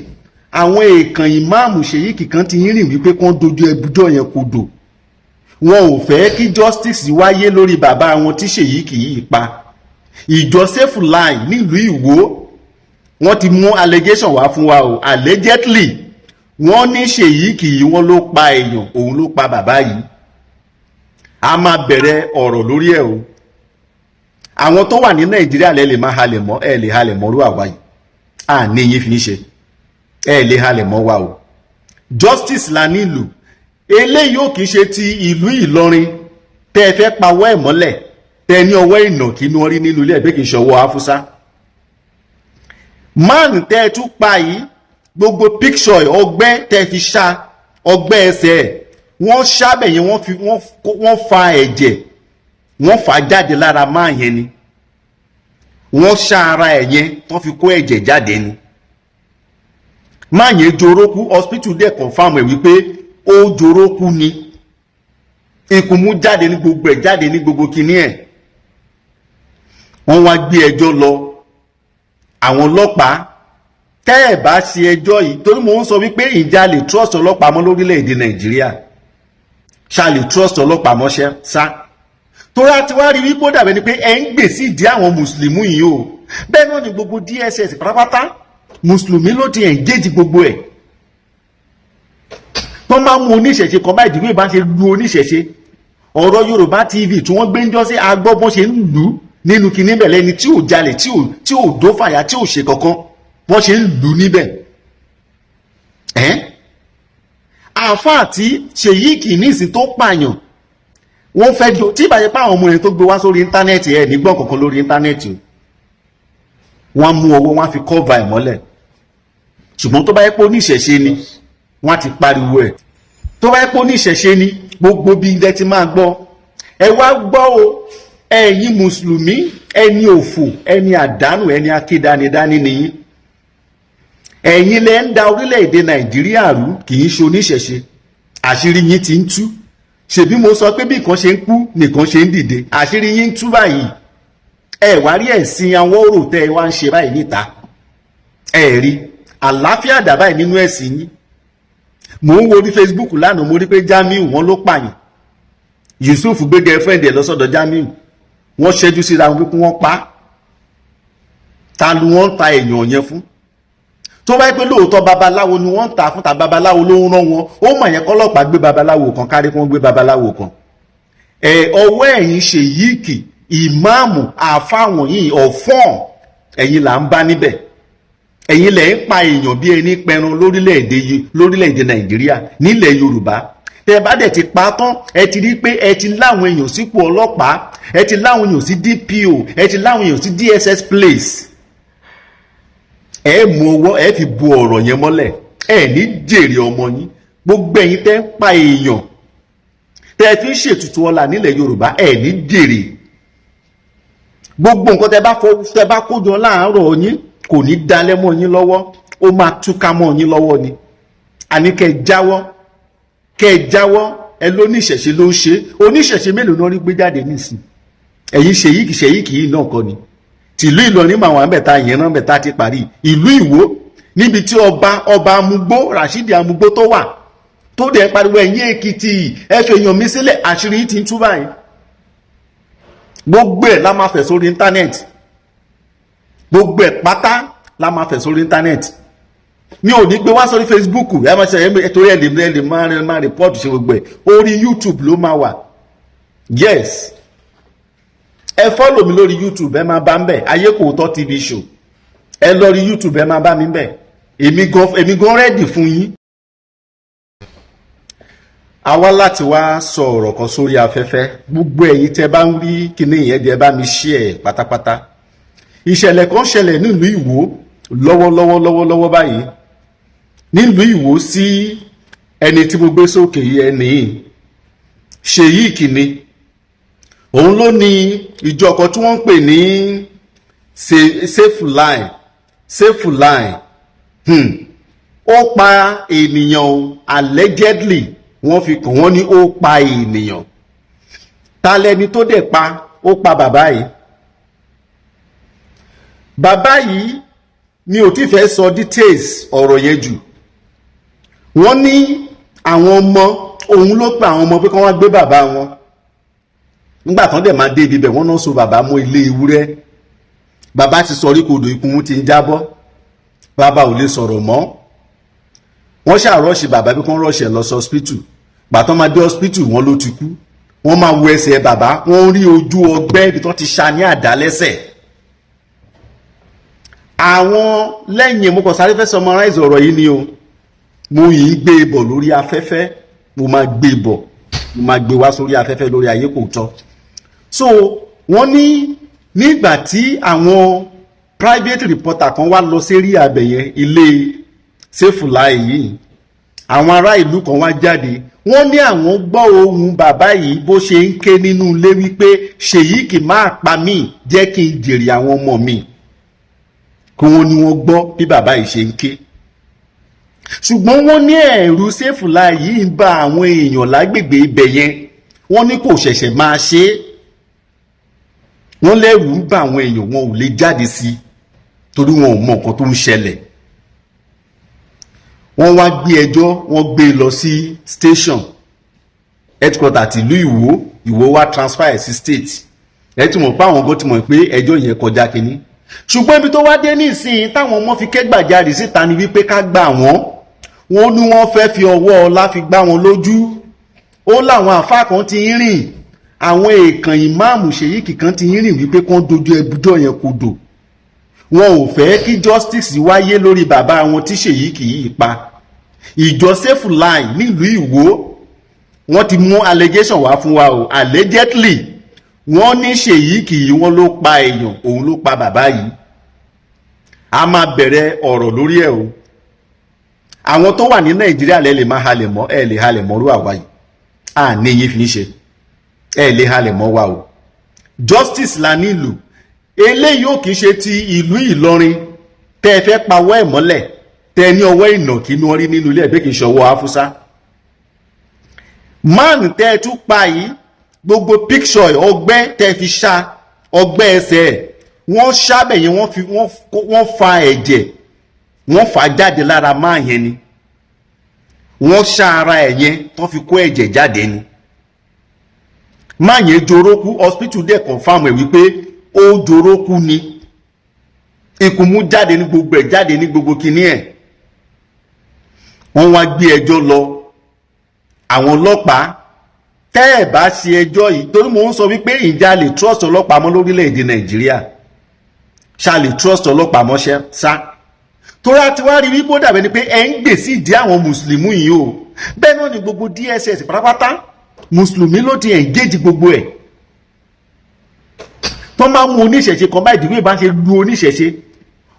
àwọn èèkàn ìmáàmù ṣèyíkì kan ti ń rìn wípé kán dojú ẹbùjọ yẹn kodò wọn ò fẹ́ kí justice wáyé lórí bàbá wọn tí ṣèyíkì yìí pa ìjọ Safe Line nílùú Ìwó wọ́n ti mú allegation wá fún wa o allegedly wọ́n ní ṣèyíkì yìí wọ́n ló pa èèyàn òun ló pa bàbá yìí a máa bẹ̀rẹ̀ ọ̀rọ̀ lórí ẹ̀ o àwọn tó wà ní Nàìjíríà lè máa halẹ̀ mọ́ ẹ lè halẹ̀ mọ́rú àwa yìí à ní yín fi ń ṣe ẹ lè halẹ̀ mọ́ wa o justice la nílùú eléyìí ò kì í ṣe ti ìlú Ìlọrin tẹ́ ẹ fẹ́ pawọ́ ẹ̀ mọ́lẹ̀ tẹ́ ẹ ní ọwọ́ ìnàkí ní wọ́n rí nínú ilé ẹ̀bẹ́ kì í ṣọwọ́ Haúsá man tẹ́ ẹ tún pa yìí gbogbo picture ọgbẹ́ tẹ́ ẹ fi ṣá ọgbẹ́ ẹsẹ̀ ẹ̀ wọ́n ṣábẹ̀ yẹn wọ́n fa ẹ̀jẹ̀ wọ́n fà jáde lára máa yẹn ni wọ́n ṣá ara ẹ̀ yẹn wọ́n fi kó ẹ̀jẹ̀ jáde ni máa yẹn jorókú hospital dẹ̀ confam ẹ̀ wípé ó jorókú ni ikùn mú jáde ní gbogbo ẹ̀ jáde ní gbogbo kinní ẹ̀ wọ́n wá gbé ẹjọ́ lọ àwọn ọlọ́pàá tẹ́ ẹ̀ bá ṣe ẹjọ́ yìí torí mo ń sọ wípé ìjà lè trust ọlọ́pàá mọ́ lórílẹ̀‐èdè Nàìjíríà ṣá lè trust ọlọ́pàá mọ́ṣẹ́ sá torí àti wá rí wípé ó dàbẹ́ ni pé ẹ̀ ń gbè sí ìdí àwọn mùsùlùmí yìí o bẹ́ẹ̀ náà ni gbogbo DSS pátápátá mùsùlùmí ló ti engage gbogbo ẹ̀ wọ́n máa mú oníṣẹ̀ṣe kan báyìí ìdìbò ìbá ṣe lu oníṣẹ̀ṣe ọ̀rọ̀ Yorùbá TV tí wọ́n gbé ń jọ́ sí agbọ́bọ́n ṣe ń lù ú nínú kinní bẹ̀ lẹ́ni tí ò jalè tí ò dófàyà tí ò ṣe kankan wọ́n ṣe ń lù níbẹ̀. àáfàá tí Ṣèyí Kìníìsì tó pààyàn wọ́n fẹ́ jọ tí ìbàjẹ́ pé àwọn ọmọ yẹn tó gbé wá sórí íńtánẹ́ẹ̀tì ẹ̀ nígbọ́n kankan lórí íńtánẹ́ẹ̀tì wọ́n mú owó wọ́n fi kọ́va ẹ̀ mọ́lẹ̀ ṣùgbọ́n tó bá yẹ pé oníṣẹ̀ṣe ni wọ́n ti pariwo ẹ̀ tó bá yẹ pé oníṣẹ̀ṣe ni gbogbo bí ilẹ̀ ti máa gbọ́ ẹ wá gbọ́ o ẹ̀yin mùsùlùmí ẹni òfò ẹni àdánù ẹni akédanidání nìyí ẹ̀yin lẹ ń da orílẹ̀-èdè Nàìjíríà rú kì í ṣe oníṣẹ̀ṣe àṣírí yín ti ń tú ṣèbí mo sọ pé bí nǹkan ṣe ń kú nìkan ṣe ń dìde àṣírí yín ń tú báyìí ẹ wá rí ẹ̀sìn àwọn òrò tẹ́ ẹ wá ń ṣe báyìí níta ẹ rí àlàáfíà dà báyìí nínú ẹ̀sìn yín mò ń wo orí Facebook lánàá mo rí pé Jamiu wọn ló pààyàn Yusuf gbé girlfriend ẹ̀ lọ́sọ̀dọ̀ Jamiu wọ́n ṣẹ́jú síra wọn pé wọ́n pa ta ni wọ́n ń ta èèyàn yẹn fún tó bá yẹ pé lóòótọ́ babaláwo ni wọ́n ń ta fún ta babaláwo ló ń rán wọn ó mọ̀ yẹn kọ́lọ́pàá gbé babaláwo kan kárí kí wọ́n gbé babaláwo kan ọwọ́ ẹ̀yin Ṣèyíkì ìmáàmù àfáwọn yìí ọ̀fọ́n ẹ̀yin là ń bá níbẹ̀ ẹ̀yin lẹ̀ ń pa èèyàn bí ẹni pẹran lórílẹ̀‐èdè Nàìjíríà nílẹ̀ Yorùbá tẹ́ bá dẹ̀ ti pa tán ẹ ti rí pé ẹ ti láwọn èèyàn sípò ọlọ́pàá ẹ ti láwọn èèyàn sí DPO ẹ ti láwọn èèyàn sí DSS place ẹ mú owó ẹ fi bu ọ̀rọ̀ yẹn mọ́lẹ̀ ẹ ní jèrè ọmọ yín gbogbo ẹ̀yin tẹ́ ń pa èèyàn tẹ́ fi ń ṣètùtù ọlà nílẹ̀ Yorùbá ẹ ní jèrè gbogbo nǹkan tẹ́ bá kójọ láàárọ̀ yín kò ní dalẹ̀ mọ́ yín lọ́wọ́ ó máa túká mọ́ yín lọ́wọ́ ni àní kẹ́ ẹ jáwọ́ ẹ lóníṣẹ̀ṣe ló ń ṣe oníṣẹ̀ṣe mélòó náà rí gbé jáde nísìn ẹ̀yin Ṣèyíkì yìí náà kọ́ ni tìlú Ìlọrin màwọn àmẹ́ta yẹn náà mẹ́ta ti parí ìlú Ìwó níbi tí ọba amúgbó Rashidi amúgbó tó wà tó dẹ̀ pariwo ẹ̀yin Èkìtì ẹ fi èèyàn mi sílẹ̀ àṣírí ti ń tú báyìí gbogbo ẹ̀ la máa fẹ̀ sórí íńtánẹ́ẹ̀tì gbogbo ẹ̀ pátá la máa fẹ̀ sórí íńtánẹ́ẹ̀tì mi ò ní gbé wá sórí Facebook ẹ máa ṣe ẹ torí ẹ lè máa rìpọ́ọ̀tù ṣe gbogbo ẹ̀ orí YouTube ló máa wà yes ẹ fọ́lò mi lórí YouTube ẹ máa bá ń bẹ̀ Ayé Kò Tọ́ TV show ẹ lọ rí YouTube ẹ máa bá mi ń bẹ̀ èmi gan rẹ́dì fún yín. a wá láti wá sọ ọ̀rọ̀ kan sórí afẹ́fẹ́ gbogbo ẹ̀yin tẹ́ bá ń rí kíní yẹn di ẹ bá mi share pátápátá ìṣẹ̀lẹ̀ kan ṣẹlẹ̀ nílùú Ìwó lọ́wọ́lọ́wọ́ báyìí nílùú Ìwó sí ẹni tí mo gbé sókè yìí ẹni Ṣèyíkì ni òun ló ní ìjọ kan tí wọ́n ń pè ní Safe Line ó pa ènìyàn allegedly wọ́n fi kàn wọ́n ní ó pa ènìyàn ta lẹni tó dẹ̀ pa ó pa bàbá yìí mi ò tí fẹ́ sọ details ọ̀rọ̀ yẹn jù wọ́n ní àwọn ọmọ òun ló pa àwọn ọmọ pé kí wọ́n gbé bàbá wọn nígbà tán dẹ̀ máa dé ibi bẹ̀ wọ́n náà so bàbá mọ́ ilé ewúrẹ́ bàbá ti sọ oríkodò ikùn ti ń jábọ́ bàbá ò lè sọ̀rọ̀ mọ́ wọ́n ṣàrọ́ọ̀ṣì bàbá bí wọ́n rọ́ọ̀ṣì ẹ̀ lọ sí hospital gbàtán máa dé hospital wọ́n ló ti kú wọ́n máa wo ẹsẹ̀ bàbá wọ́n rí ojú ọgbẹ́ ibi tó ti ṣá ní àdá lẹ́sẹ̀ àwọn lẹ́yìn mo kàn sáré fẹ́ summarize ọ̀rọ̀ yìí ni o mo yìí gbé e bọ̀ lórí afẹ́fẹ́ mo máa gbé e bọ̀ mo máa gbé wá sórí afẹ́fẹ́ lórí Ayé Kò Tọ́ so wọ́n ní nígbà tí àwọn private reporter kan wá lọ sí rí abẹ̀yẹn ilé Safe Line yìí àwọn ará ìlú kan wá jáde wọ́n ní àwọn gbọ́ ohùn bàbá yìí bó ṣe ń ké nínú ilé wípé Ṣèyíkì máa pa mí jẹ́ kí n jèrè àwọn ọmọ mi kí wọ́n ní wọ́n gbọ́ bí bàbá yìí ṣe ń ké ṣùgbọ́n wọ́n ní ẹ̀rù Safe Line yìí ń ba àwọn èèyàn lágbègbè ibẹ̀ yẹn wọ́n ní kò ṣẹ̀ṣẹ̀ máa ṣe é wọ́n lẹ́rù ń ba àwọn èèyàn wọn ò lè jáde sí torí wọn ò mọ nǹkan tó ń ṣẹlẹ̀ wọ́n wá gbé ẹjọ́ wọ́n gbé lọ sí station headquarter tìlú Ìwó wá transfer ẹ̀ sí state ẹ ti mọ̀ pé àwọn gan ti mọ̀ pé ẹjọ́ yẹn kọjá kínní ṣùgbọ́n ibi tó wá dé nísìnyí táwọn ọmọ fi kẹ́gbàjarè síta ni wípé ká gbà wọ́n ní wọ́n fẹ́ fi ọwọ́ ọlá fi gbá wọn lójú ó láwọn àfáà kan ti ń rìn àwọn èèkàn ìmáàmù ṣèyíkì kan ti ń rìn wípé kán dojú ẹjọ́ yẹn kodò. Wọn ò fẹ́ kí justice wáyé lórí bàbá wọn tí ṣèyíkì yìí pa. Ìjọ Sefulai nílùú Ìwó wọ́n ti mú allegation wá fún wa o, allegedly wọ́n ní ṣèyíkì yìí wọ́n ló pa èèyàn, òun ló pa bàbá yìí. A máa bẹ̀rẹ̀ ọ̀rọ̀ lórí ẹ̀ o. Àwọn tó wà ní Nàìjíríà lè máa halẹ̀ mọ́, ẹ lè halẹ̀ mọ́rú àwa yìí. À ní yín fi ń ṣe, ẹ lè halẹ̀ mọ́ wa o. Justice la nílùú. Eléyìí ò kìí ṣe ti ìlú Ìlọrin tẹ́ ẹ fẹ́ pawọ́ ẹ̀ mọ́lẹ̀, tẹ́ ẹ ní ọwọ́ ìnàkí ní wọ́n rí nínú ilé ẹ̀bẹ́ kìí ṣọwọ́ Haúsá. Man tẹ́ ẹ tún pa yìí, gbogbo picture ọgbẹ́ tẹ́ ẹ fi ṣá ọgbẹ́ ẹsẹ̀ ẹ̀, wọ́n ṣábẹ̀ yẹn wọ́n fa ẹ̀jẹ̀, wọ́n fà jáde lára máa yẹn ni. Wọ́n ṣá ara ẹ̀ yẹn tó fi kó ẹ̀jẹ̀ jáde ni. Máa yẹn jorókú, hospital dẹ̀ confam ẹ̀ wípé ó jorókú ni. Ikùn mú jáde ní gbogbo ẹ̀, jáde ní gbogbo kinní ẹ̀. Wọ́n wá gbé ẹjọ́ lọ. Àwọn ọlọ́pàá tẹ́ ẹ̀ bá ṣe ẹjọ́ yìí, torí mo ń sọ wípé ìjà lè trust ọlọ́pàá mọ́ lórílẹ̀‐èdè Nàìjíríà. Ṣá lè trust ọlọ́pàá mọ́ṣẹ́ sá. Torí a ti wá rí wípé ó dàbẹ̀ ni pé ẹ ń gbè sí ìdí àwọn mùsùlùmí yìí o. Bẹ́ẹ̀ náà ni gbogbo DSS pátápátá mùsùlùmí ló ti engage gbogbo ẹ̀. Tó máa mú oníṣẹ̀ṣe kan báyìí ìdíwé bá ṣe lu oníṣẹ̀ṣe.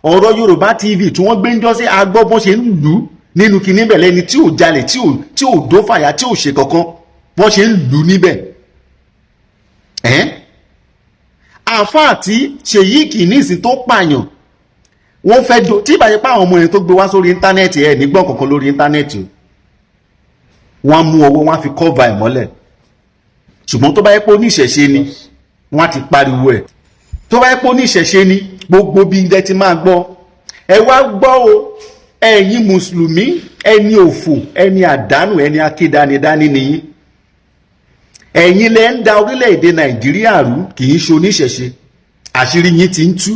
Ọ̀rọ̀ Yorùbá TV tí wọ́n gbé ń jọ́ sí agbọ́bọ́n ṣe ń lù ú nínú kinní bẹ̀ lẹ́ni tí ò jalè, tí ò dófàyà, tí ò ṣe kankan, wọ́n ṣe ń lù ú níbẹ̀. Àfáà tí ṣèyíkì ní ìsìn tó pààyàn, wọ́n fẹ́ tí ìbàjẹ́ pé àwọn ọmọ yẹn tó gbé wá sórí íńtánẹ́ẹ̀tì ẹ̀ nígbọ̀n kankan lórí íńtánẹ́ẹ̀tì, wọ́n mú ọwọ́ wọn fi cover ẹ̀ mọ́lẹ̀. Ṣùgbọ́n tó bá yẹ pé oníṣẹ̀ṣe ni wọ́n ti pariwo ẹ̀. Tó bá yẹ pé oníṣẹ̀ṣe ni gbogbo bí ilẹ̀ ti máa gbọ́. Ẹ wá gbọ́ o, ẹ̀yin mùsùlùmí, ẹni òfò, ẹni àdánù, ẹni akédanidání nìyí. Ẹ̀yin lẹ ń da orílẹ̀-èdè Nàìjíríà rú, kì í ṣe oníṣẹ̀ṣe. Àṣírí yín ti ń tú.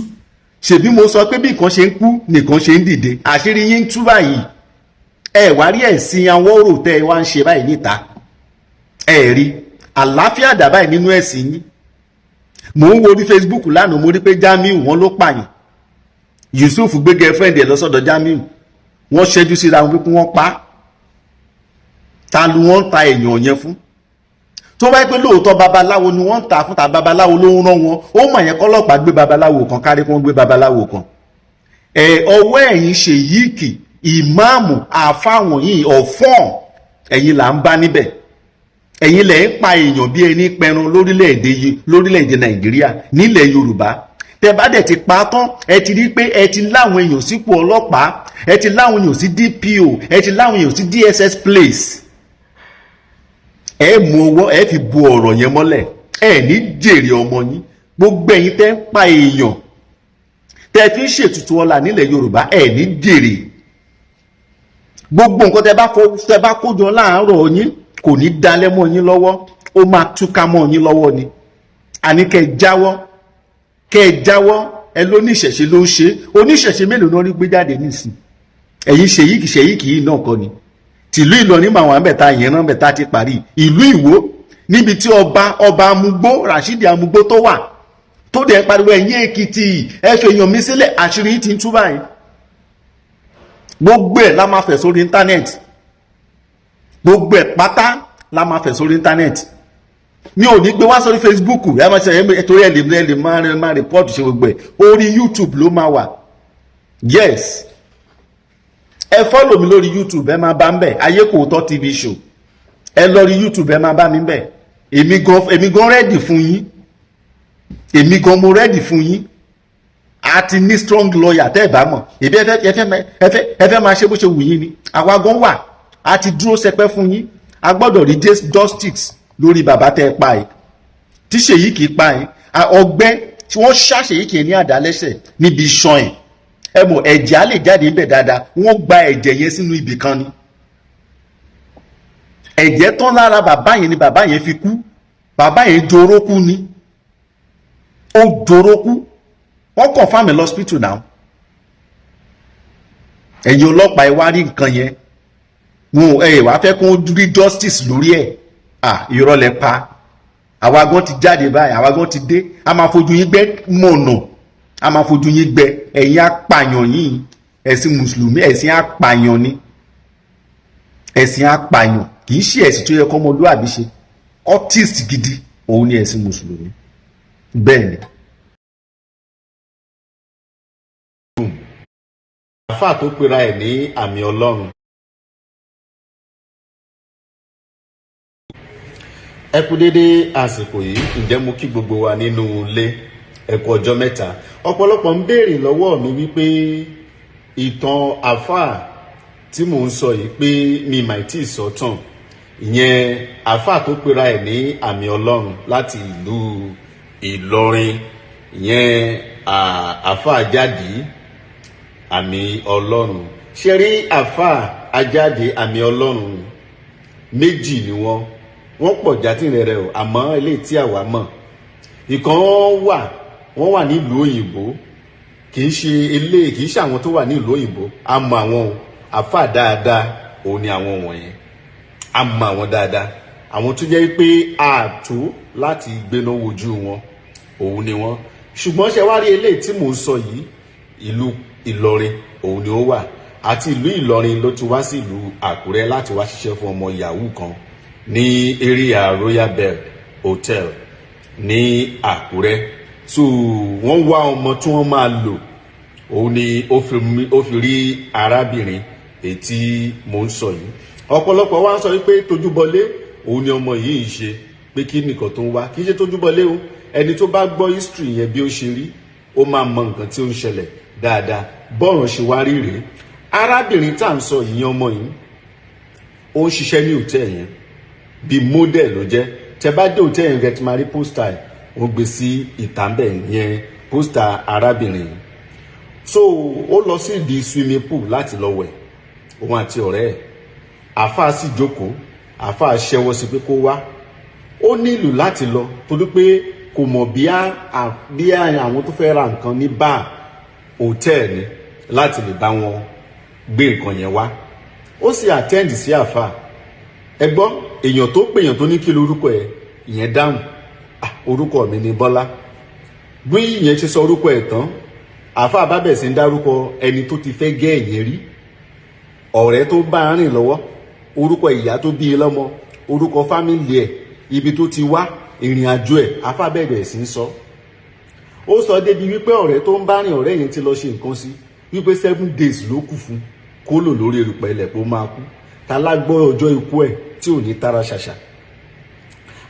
Ṣèbí mo sọ pé bí nǹkan ṣe ń kú nìkan ṣe ń dìde. Àṣírí yín ń tú báyìí. Ẹ wá rí ẹ̀sìn awọ́rò tẹ́ ẹ wá ń ṣe báyìí níta. Ẹ rí àlàáfíà dà báyìí nínú ẹ̀sìn yín. Mò ń wo orí Facebook lánàá, mo rí pé Jamiu wọn ló pààyàn. Yusuf gbé girlfriend ẹ̀ lọ́sọ̀dọ̀ Jamiu. Wọ́n ṣẹ́jú síra wọn pé wọ́n pa. Ta ló wọ́n ta èèyàn yẹn fún? Tó bá yẹ pé lóòótọ́ babaláwo ni wọ́n ń ta fún, ta babaláwo ló ń rán wọn, ó mọ̀ yẹn kọ́lọ́pàá gbé babaláwo kan kárí kí wọ́n gbé babaláwo kan. Ọwọ́ ẹ̀yin ṣèyíkì, ìmáàmù, àfáwọn yìí ọ̀fọ́n, ẹ̀yin là ń bá níbẹ̀. Ẹ̀yin lẹ̀ ń pa èèyàn bí ẹni pẹran lórílẹ̀‐èdè Nàìjíríà nílẹ̀ Yorùbá. Tẹ́ bá dẹ̀ ti pa tán, ẹ ti rí pé ẹ ti láwọn èèyàn sípò ọlọ́pàá, ẹ ti láwọn èèyàn sí DPO, ẹ ti láwọn èèyàn sí DSS place. Ẹ mú owó ẹ fi bu ọ̀rọ̀ yẹn mọ́lẹ̀, ẹ ní jèrè ọmọ yín. Gbogbo ẹ̀yin tẹ́ ń pa èèyàn, tẹ́ fi ń ṣètùtù ọlà nílẹ̀ Yorùbá, ẹ ní jèrè. Gbogbo nǹkan tẹ́ bá kójọ láàárọ̀ yín kò ní dalẹ̀ mọ́ yín lọ́wọ́, ó máa túká mọ́ yín lọ́wọ́ ni. Àní kẹ́ ẹ jáwọ́, ẹ lóníṣẹ̀ṣe ló ń ṣe. Oníṣẹ̀ṣe mélòó náà rí gbé jáde nísìn? Ẹ̀yin ṣèyíkì yìí náà kọ́ ni. Tìlú Ìlọrin mà wà ńbẹ̀ ta yẹn náà ńbẹ̀ ta ti parí. Ìlú Ìwó níbi tí ọba Amúgbó, Rashidi Amúgbó tó wà, tó dẹ̀ pariwo ẹ̀yin Èkìtì ẹ fi èèyàn mi sílẹ̀, àṣírí ti ń tú báyìí. Gbogbo ẹ̀ la máa fẹ̀ sórí íńtánẹ́ẹ̀tì. Gbogbo ẹ̀ pátá la máa fẹ̀ sórí íńtánẹ́ẹ̀tì. Mi ò ní gbé wá sórí Facebook, ẹ máa ṣe torí ẹ lè máa rìpọ́ọ̀tù ṣe gbogbo ẹ̀. Orí YouTube ló máa wà. Yes. Ẹ follow mi lórí YouTube, ẹ máa bá ń bẹ̀. Ayékòótọ́ TV show. Ẹ lọ rí YouTube, ẹ máa bá mi ń bẹ̀. Èmi gan ready fún yín. Èmi gan mo ready fún yín. A ti ní strong lawyer tẹ́ ẹ bá mọ̀. Èbí ẹ fẹ́ máa ṣe bó ṣe wù yín ni. Àwa gan wà. A ti dúró sẹpẹ́ fún yín. A gbọ́dọ̀ rí justice lórí bàbá tẹ́ ẹ pa ẹ̀. Tí Ṣèyíkì pa ẹ̀. Ọgbẹ́ tí wọ́n ṣá Ṣèyíkì ní àdálẹ́sẹ̀ níbi iṣan ẹ̀. Ẹ mọ̀ ẹ̀jẹ̀ á lè jáde níbẹ̀ dáadáa, wọ́n gba ẹ̀jẹ̀ yẹn sínú ibì kan ni. Ẹ̀jẹ̀ tán lára bàbá yẹn ni bàbá yẹn fi kú. Bàbá yẹn jorókú ni. Ó jorókú. Wọ́n confirm ẹ̀ lọ́spítù náà. Ẹ̀yin ọlọ́pàá ẹ wá rí nǹkan yẹn. Wọn ẹ wá fẹ́ kó rí justice lórí ẹ̀. Irọ́ lẹ pa. àwa gan ti jáde báyìí, àwa gan ti dé, a máa fojú yín gbẹ́ mọ̀nà, a máa fojú yín gbẹ. Ẹ̀yin apààyàn yìí, ẹ̀sìn mùsùlùmí ẹ̀sìn apààyàn ni, ẹ̀sìn apààyàn kì í ṣe ẹ̀sìn tó yẹ kọ́ ọmọlúwàbí ṣe. Cultist gidi òun ni ẹ̀sìn mùsùlùmí. Bẹ́ẹ̀ ni. àfáà tó pera ẹ̀ ní àmì Ọlọ́run. Ẹ kú dédé àsìkò yìí, ǹjẹ́ mo kí gbogbo wa nínú ilé ẹ kú ọjọ́ mẹ́ta. Ọ̀pọ̀lọpọ̀ ń béèrè lọ́wọ́ mi wípé ìtàn àfáà tí mò ń sọ yìí pé mi mà tí ì sọ tán. Ìyẹn àfáà tó pera ẹ̀ ní àmì Ọlọ́run láti ìlú Ìlọrin. Ìyẹn àfáà Àjàdí àmì Ọlọ́run. Ṣé rí àfáà Àjàdí àmì Ọlọ́run méjì ni wọ́n pọ̀ jàtìrẹrẹ o, àmọ́ eléyìí tí àwa mọ̀ ìkan wọ́n wà nílùú òyìnbó, kì í ṣe àwọn tó wà nílùú òyìnbó. A mọ̀ àwọn àfáà dáadáa, òun ni àwọn wọ̀nyẹn. A mọ̀ àwọn dáadáa, àwọn tó jẹ́ pé ààtò láti gbéná wojú wọn, òun ni wọ́n. Ṣùgbọ́n ṣe wá rí eléyìí tí mò ń sọ yìí, ìlú Ìlọrin òun ni ó wà, àti ìlú Ìlọrin ló ti wá sí ìlú Àkúrẹ́ láti wá ṣiṣẹ́ fún ọmọ yahoo kan ní area Royal Bell Hotel ní Àkúrẹ́. So wọ́n wá ọmọ tí wọ́n máa lò, òun ni ó fi rí arábìnrin èyí tí mò ń sọ yìí. Ọ̀pọ̀lọpọ̀ wá ń sọ wípé tójúbọlé òun ni ọmọ yìí ṣe, pé kí nìkan tó ń wá, kì í ṣe tójúbọlé o. Ẹni tó bá gbọ́ history yẹn bí ó ṣe rí, ó máa mọ nǹkan tí ó ń ṣẹlẹ̀ dáadáa. Bọ́ọ̀rọ̀ ṣe wá rí rèé. Arábìnrin tá à ń sọ yìí, ọmọ yìí ó ń ṣiṣẹ́ ní hòtẹ́ẹ̀lì yẹn bí model ló jẹ́. Tẹ bá dé hòtẹ́ẹ̀lì yẹn gẹ̀tì máa rí pósítà ẹ̀, wọ́n gbé sí ìta ń bẹ̀ yẹn, pósítà arábìnrin yìí. So ó lọ sí ìdí swimming pool láti lọ wẹ̀, òun àti ọ̀rẹ́ ẹ̀. Àfáà sì jókòó, àfáà ṣẹ́wọ́ sí pé kó wá. Ó nílò láti lọ torí pé kò mọ̀ bí àwọn tó fẹ́ ra nǹkan ní báà hòtẹ́ẹ̀lì láti lè bá wọn gbé nǹkan yẹn wá. Ó sì attend sí àfáà. Ẹ gbọ́, èèyàn tó pèèyàn tó ní kí lorúkọ ẹ̀, ìyẹn dáhùn, orúkọ mi ni Bọ́lá. Bí ìyẹn ṣe sọ orúkọ ẹ̀ tán, àfáà bá bẹ̀ sí ń dárúkọ ẹni tó ti fẹ́ gẹ́ ẹ̀yẹn rí, ọ̀rẹ́ tó bá rìn lọ́wọ́, orúkọ ìyá tó bí i lọ́mọ, orúkọ fámìlì ẹ̀, ibi tó ti wá, ìrìn àjò ẹ̀. Àfáà bẹ̀rẹ̀ sí ń sọ. Ó sọ débi wípé ọ̀rẹ́ tó ń bá rìn, ọ̀rẹ́ yẹn ti lọ ṣe nǹkan sí, wípé 7 days ló kù fún kó lò lórí erùpẹ̀ ilẹ̀ pé ó máa kú. Ta lágbọ́ ọjọ́ ikú ẹ̀ tí ò ní tara ṣàṣà.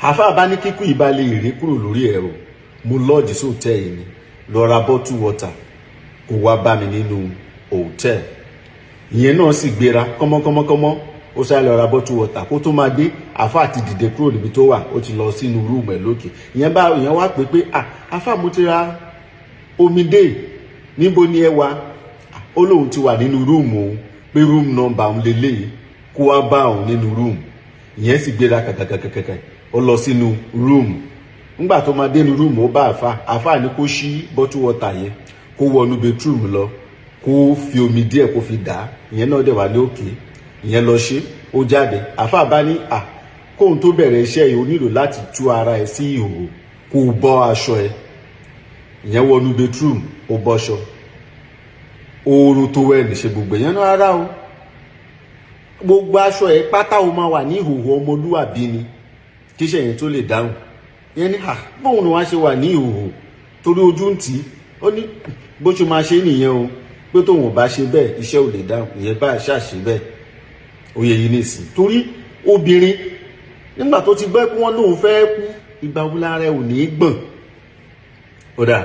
Àfáà bá ní kíkú ìbálẹ̀ ìrè kúrò lórí ẹ̀rọ, mo lọ́ọ̀dì sí hòtẹ́ẹ̀lì ni, lọ ra bottle water kó wá bá mi nínú hòtẹ́ẹ̀lì. Ìyẹn náà sì gbéra kọ́mọ́kọ́mọ́kọ́mọ́, ó sáré lọ ra bottle water. Kó tó máa dé, àfáà ti dìde kúrò níbi tó wà, ó ti lọ sínú rúùmù ẹ̀ lókè. Ìyẹn wá pé àfáà mo ti ra omi dé, níbo ni ẹ wà? Ó lóun ti wà nínú rúùmù òun, pé rúùmù nọ́mbà òun lélẹ́yìí, kó wá bá òun nínú rúùmù. Ìyẹn sì gbéra kàkàkàkàkà, ó lọ sínú rúùmù. Nígbà tó máa dé nínú rúùmù, ó bá àfáà ní kó ṣí bottle water yẹn, kó wọnú bedroom lọ, kó fi omi díẹ̀ kó fi dà á. Ìyẹn náà dẹ̀ wà ní òkè. Ìyẹn lọ ṣe, ó jáde. Àfáà bá ní kóun tó bẹ̀rẹ̀ iṣẹ́ yìí, ó nílò láti tú ara ẹ̀ sí ìhòòhò, kó bọ́ aṣọ ẹ̀. Ìyẹn wọnú bedroom, ó bọ́ṣọ. Oorun tó wẹ̀ ní ṣe gbogbo ìyẹn náà rárá o. Gbogbo aṣọ ẹ̀ pátá ó máa wà ní ìhòòhò ọmọlúwàbí ni, kí iṣẹ́ yẹn tó lè dáhùn. Ìyẹn ní bóun ni wọ́n ṣe wà ní ìhòòhò torí ojú ń tì í. Ó ní bó ṣe máa ṣe nìyẹn o, pé tóun ò bá ṣe bẹ́ẹ̀ iṣẹ́ ò lè dáhùn. Ìyẹn bá ṣàṣe bẹ́ẹ̀, oyè yìí nìsín. Torí obìnrin nígbà tó ti gbẹ́ pé wọ́n lóun fẹ́ kú, ìgbà wo lára ẹ̀ ò ní í gbọ̀n. Ó dà,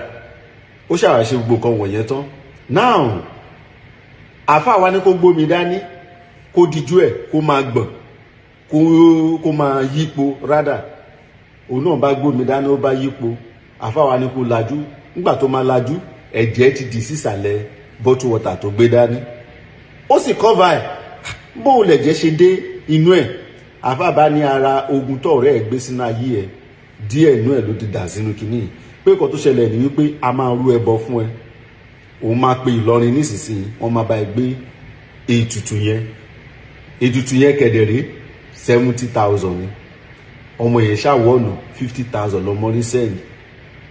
ó ṣàwáṣe gbogbo nǹkan wọ̀nyẹn tán. Now àfáà wa ní kó gbómi dání, kó dijú ẹ̀, kó máa gbọ̀n, kó máa yípo rádà. Òun náà bá gbómi dání, ó bá yípo. Àfáà wa ní kó lajú. Nígbà tó máa lajú, ẹ̀jẹ̀ ti dì sísàlẹ̀ bottle water tó gbé dání. Ó sì cover ẹ̀. Bóun lẹ̀jẹ̀ ṣe dé inú ẹ̀. Àfáà bá ní ara ogun tó ọ̀rẹ́ ẹ̀ gbé sínú ayé ẹ̀, díẹ̀ inú ẹ̀ ló ti dà sínú kinní. Pé nǹkan tó ṣẹlẹ̀ ní wípé a máa rú ẹbọ fún ẹ. Òun máa pe Ìlọrin nísinsìnyí, wọ́n máa bá ẹ gbé ètùtù yẹn. Ètùtù yẹn kẹ̀dẹ̀rẹ́ 70,000 ni. ọmọ yẹn ṣàwọ̀nù 50,000 lọmọ rí sẹ́yìn,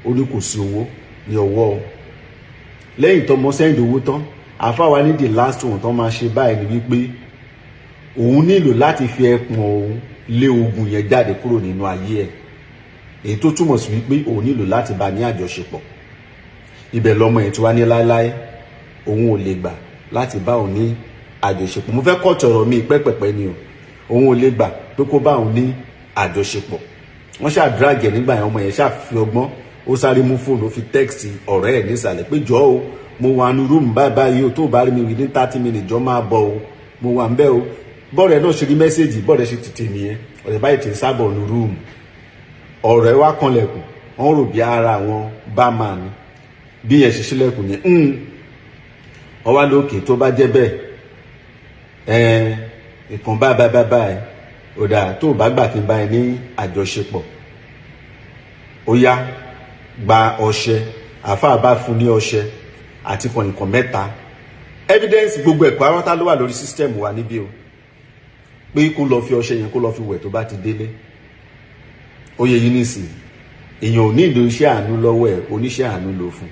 ó ní kò sí owó ní ọwọ́ o. Lẹ́yìn tọmọ sẹ́yìn owó tán, àfáwa ní the last one tán máa ṣe báyìí ni wípé òun nílò láti fi ẹpọ̀n òun lé ogun yẹn jáde kúrò nínú ayé ẹ̀, èyí tó túmọ̀ sí wípé òun nílò láti bá ní àjọṣepọ̀. Ibẹ̀ lọmọ yẹn tí wá ní láéláé òun ò lè gbà láti bá òun ní àjọṣepọ̀. Mo fẹ́ kọ́ tọ̀rọ̀ mi pẹ́pẹ̀pẹ́ ni o, òun ò lè gbà pé kó bá òun ní àjọṣepọ̀. Wọ́n ṣáà drag ẹ̀ nígbà yẹn, ọmọ yẹn ṣáà fi ọgbọ́n, ó sáré mú fóònù, ó fi tẹ́ẹ̀sì ọ̀rẹ́ ẹ̀ nísàlẹ̀ pé jọ́ o, mo wà ní rúùmù báyìí o, tó bá rí mi within 30 minutes jọ máa bọ̀ o, mo wà ń bẹ̀ o. Bọ́ọ̀rẹ̀ náà ṣe rí mẹ́sẹ̀gì, bọ́ọ̀rẹ̀ ṣe tètè nìyẹn, ọ̀rẹ́ báyìí ti ń sábọ̀ ní rúùmù. Ọ̀rẹ́ wá kanlẹ̀kùn, wọ́n rò bí ara àwọn bámà ni, bí yẹn ṣe ṣílẹ̀kùn yẹn ọwá lókè tó bá jẹ́ bẹ́ẹ̀ ìkan báyìí ò dáa, tó bá gbà kí n bá ẹ ní àjọṣepọ̀, ó yá gba ọṣẹ. Àfáà bá fún ní ọṣẹ àti kọ̀ǹkọ̀ǹ mẹ́ta. Evidence gbogbo ẹ̀kọ́ arọ́tá ló wà lórí system wa níbí o, pé kó lọ fi ọṣẹ yẹn kó lọ fi wẹ̀ tó bá ti délé. Ó yẹ yín nísìnyí, èèyàn ò ní ìlò iṣẹ́ àánú lọ́wọ́ ẹ̀, oníṣẹ́ àánú ló fún.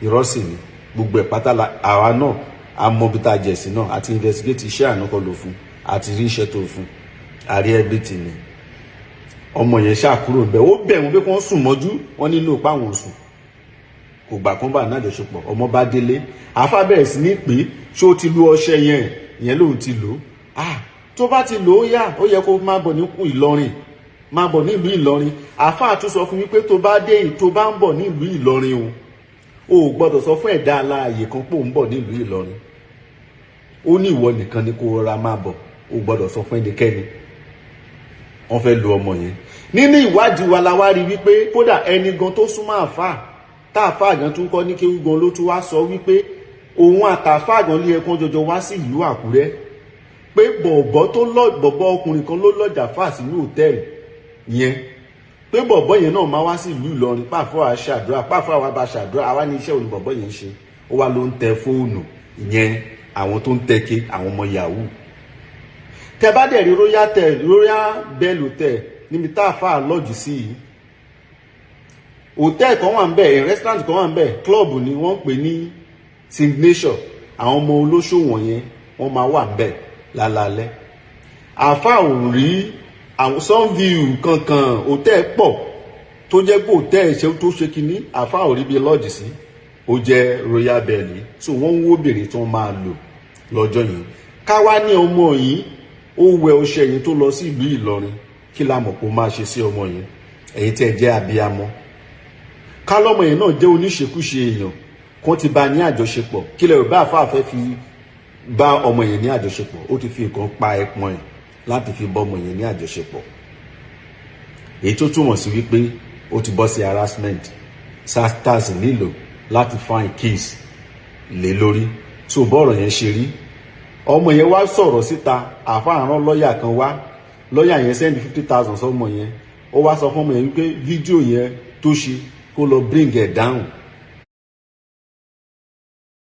Irọ́ sì ni gbogbo ẹ̀ pátá àwa náà amọ̀bìtà jẹ̀sí náà àti investigate iṣẹ́ àánú kọ́ ló fún, àti rí iṣẹ́ tó fún, àrí everything ni. Ọmọ yẹn ṣàkúrò bẹ́ẹ̀, ó bẹ̀ wọ́n pé kí wọ́n sùn mọ́jú, wọ́n nílò páwọn sùn, kò gbà kán bá nájọṣepọ̀. Ọmọ bá délé, àáfà bẹ̀rẹ̀ sí ní pé ṣé ó ti lo ọṣẹ yẹn, ìyẹn lòun ti lò ó. Tó bá ti lò ó yá, ó yẹ kó máa bọ̀ ní Ìlọrin, máa bọ̀ nílùú Ìlọrin. Àáfà tún sọ fún mi pé tó bá dé, tó bá ń bọ̀ nílùú Ìlọrin o ò gbọ́dọ̀ sọ fún ẹ̀dá alààyè kan pé òun bọ̀ nílùú Ìlọrin. Ó ní ìwọ nìkan ni kó rọra máa bọ̀, ò gbọ́dọ̀ sọ fún ẹnikẹ́ni. Wọ́n fẹ́ lo ọmọ yẹn. Nínú ìwádìí wa la wá rí wípé kódà ẹni gan tó súnmọ́ àfáà, tá àfáà gan tún kọ́ ní kéwú gan ló tún wá sọ wípé òun àtàfáà gan lé ẹkún jọjọ wá sí ìlú Àkúrẹ́, pé bọ̀bọ̀ ọkùnrin kan ló lọ́jà fáà sínú hòtẹ́ẹ̀lì yẹn, pé bọ̀bọ̀ yẹn náà máa wá sí ìlú Ìlọrin, pàfọ́ àṣàdúrà, pàfọ́ àwọn bá ṣàdúrà, àwa ní iṣẹ́ olùbọ̀bọ̀ yẹn ṣe. Ó wá ló ń tẹ fóònù, ìyẹn àwọn tó ń tẹ́kẹ́, àwọn ọmọ yahoo. Tẹ bá dẹ̀ rí royal bell hotel níbi tá a fà lọ́jù sí yìí, hotel kan wà ń bẹ̀, restaurant kan wà ń bẹ̀, club ni wọ́n pè ní Signature. Àwọn ọmọ olóṣò wọ̀nyẹn wọ́n máa wà ń bẹ̀ lálálẹ́. Àfà ò rí àwọn Sunview kankan, hotel pọ̀ tó jẹ́ pé hotel ṣe tó ṣe kinní, àfà ò rí bí lọ́jù sí, ó jẹ́ royal bell. So wọ́n ń wó bèrè tí wọ́n máa lò lọ́jọ́ yìí. Káwá ní ọmọ yìí ó wẹ ọṣẹ yìí tó lọ sí ìlú Ìlọrin, kí la mọ̀ kó máa ṣe sí ọmọ yìí? Ẹ̀yin tẹ́ jẹ́ abiyamọ. Kálọ́mọ yìí náà jẹ́ oníṣekúṣe èèyàn kan ti bá ní àjọṣepọ̀, kí lẹ rò bá àfáà fẹ́ fi bá ọmọ yẹn ní àjọṣepọ̀? Ó ti fi nǹkan pa ẹpọ̀n ẹ̀ láti fi bọ́ ọmọ yẹn ní àjọṣepọ̀, èyí tó túmọ̀ sí wípé ó ti bọ́ sí harassment. SARS nílò láti fine case lé lórí. So bọ́ọ̀rọ̀ yẹn ṣe rí. Ọmọ yẹn wá sọ̀rọ̀ síta, àfáà rán lọ́ọ̀yà kan wá, lọ́ọ̀yà yẹn send 50,000 sọ́mọ yẹn, ó wá sọ fún ọmọ yẹn wípé fídíò yẹn tó ṣe kó lọ bring ẹ̀ down.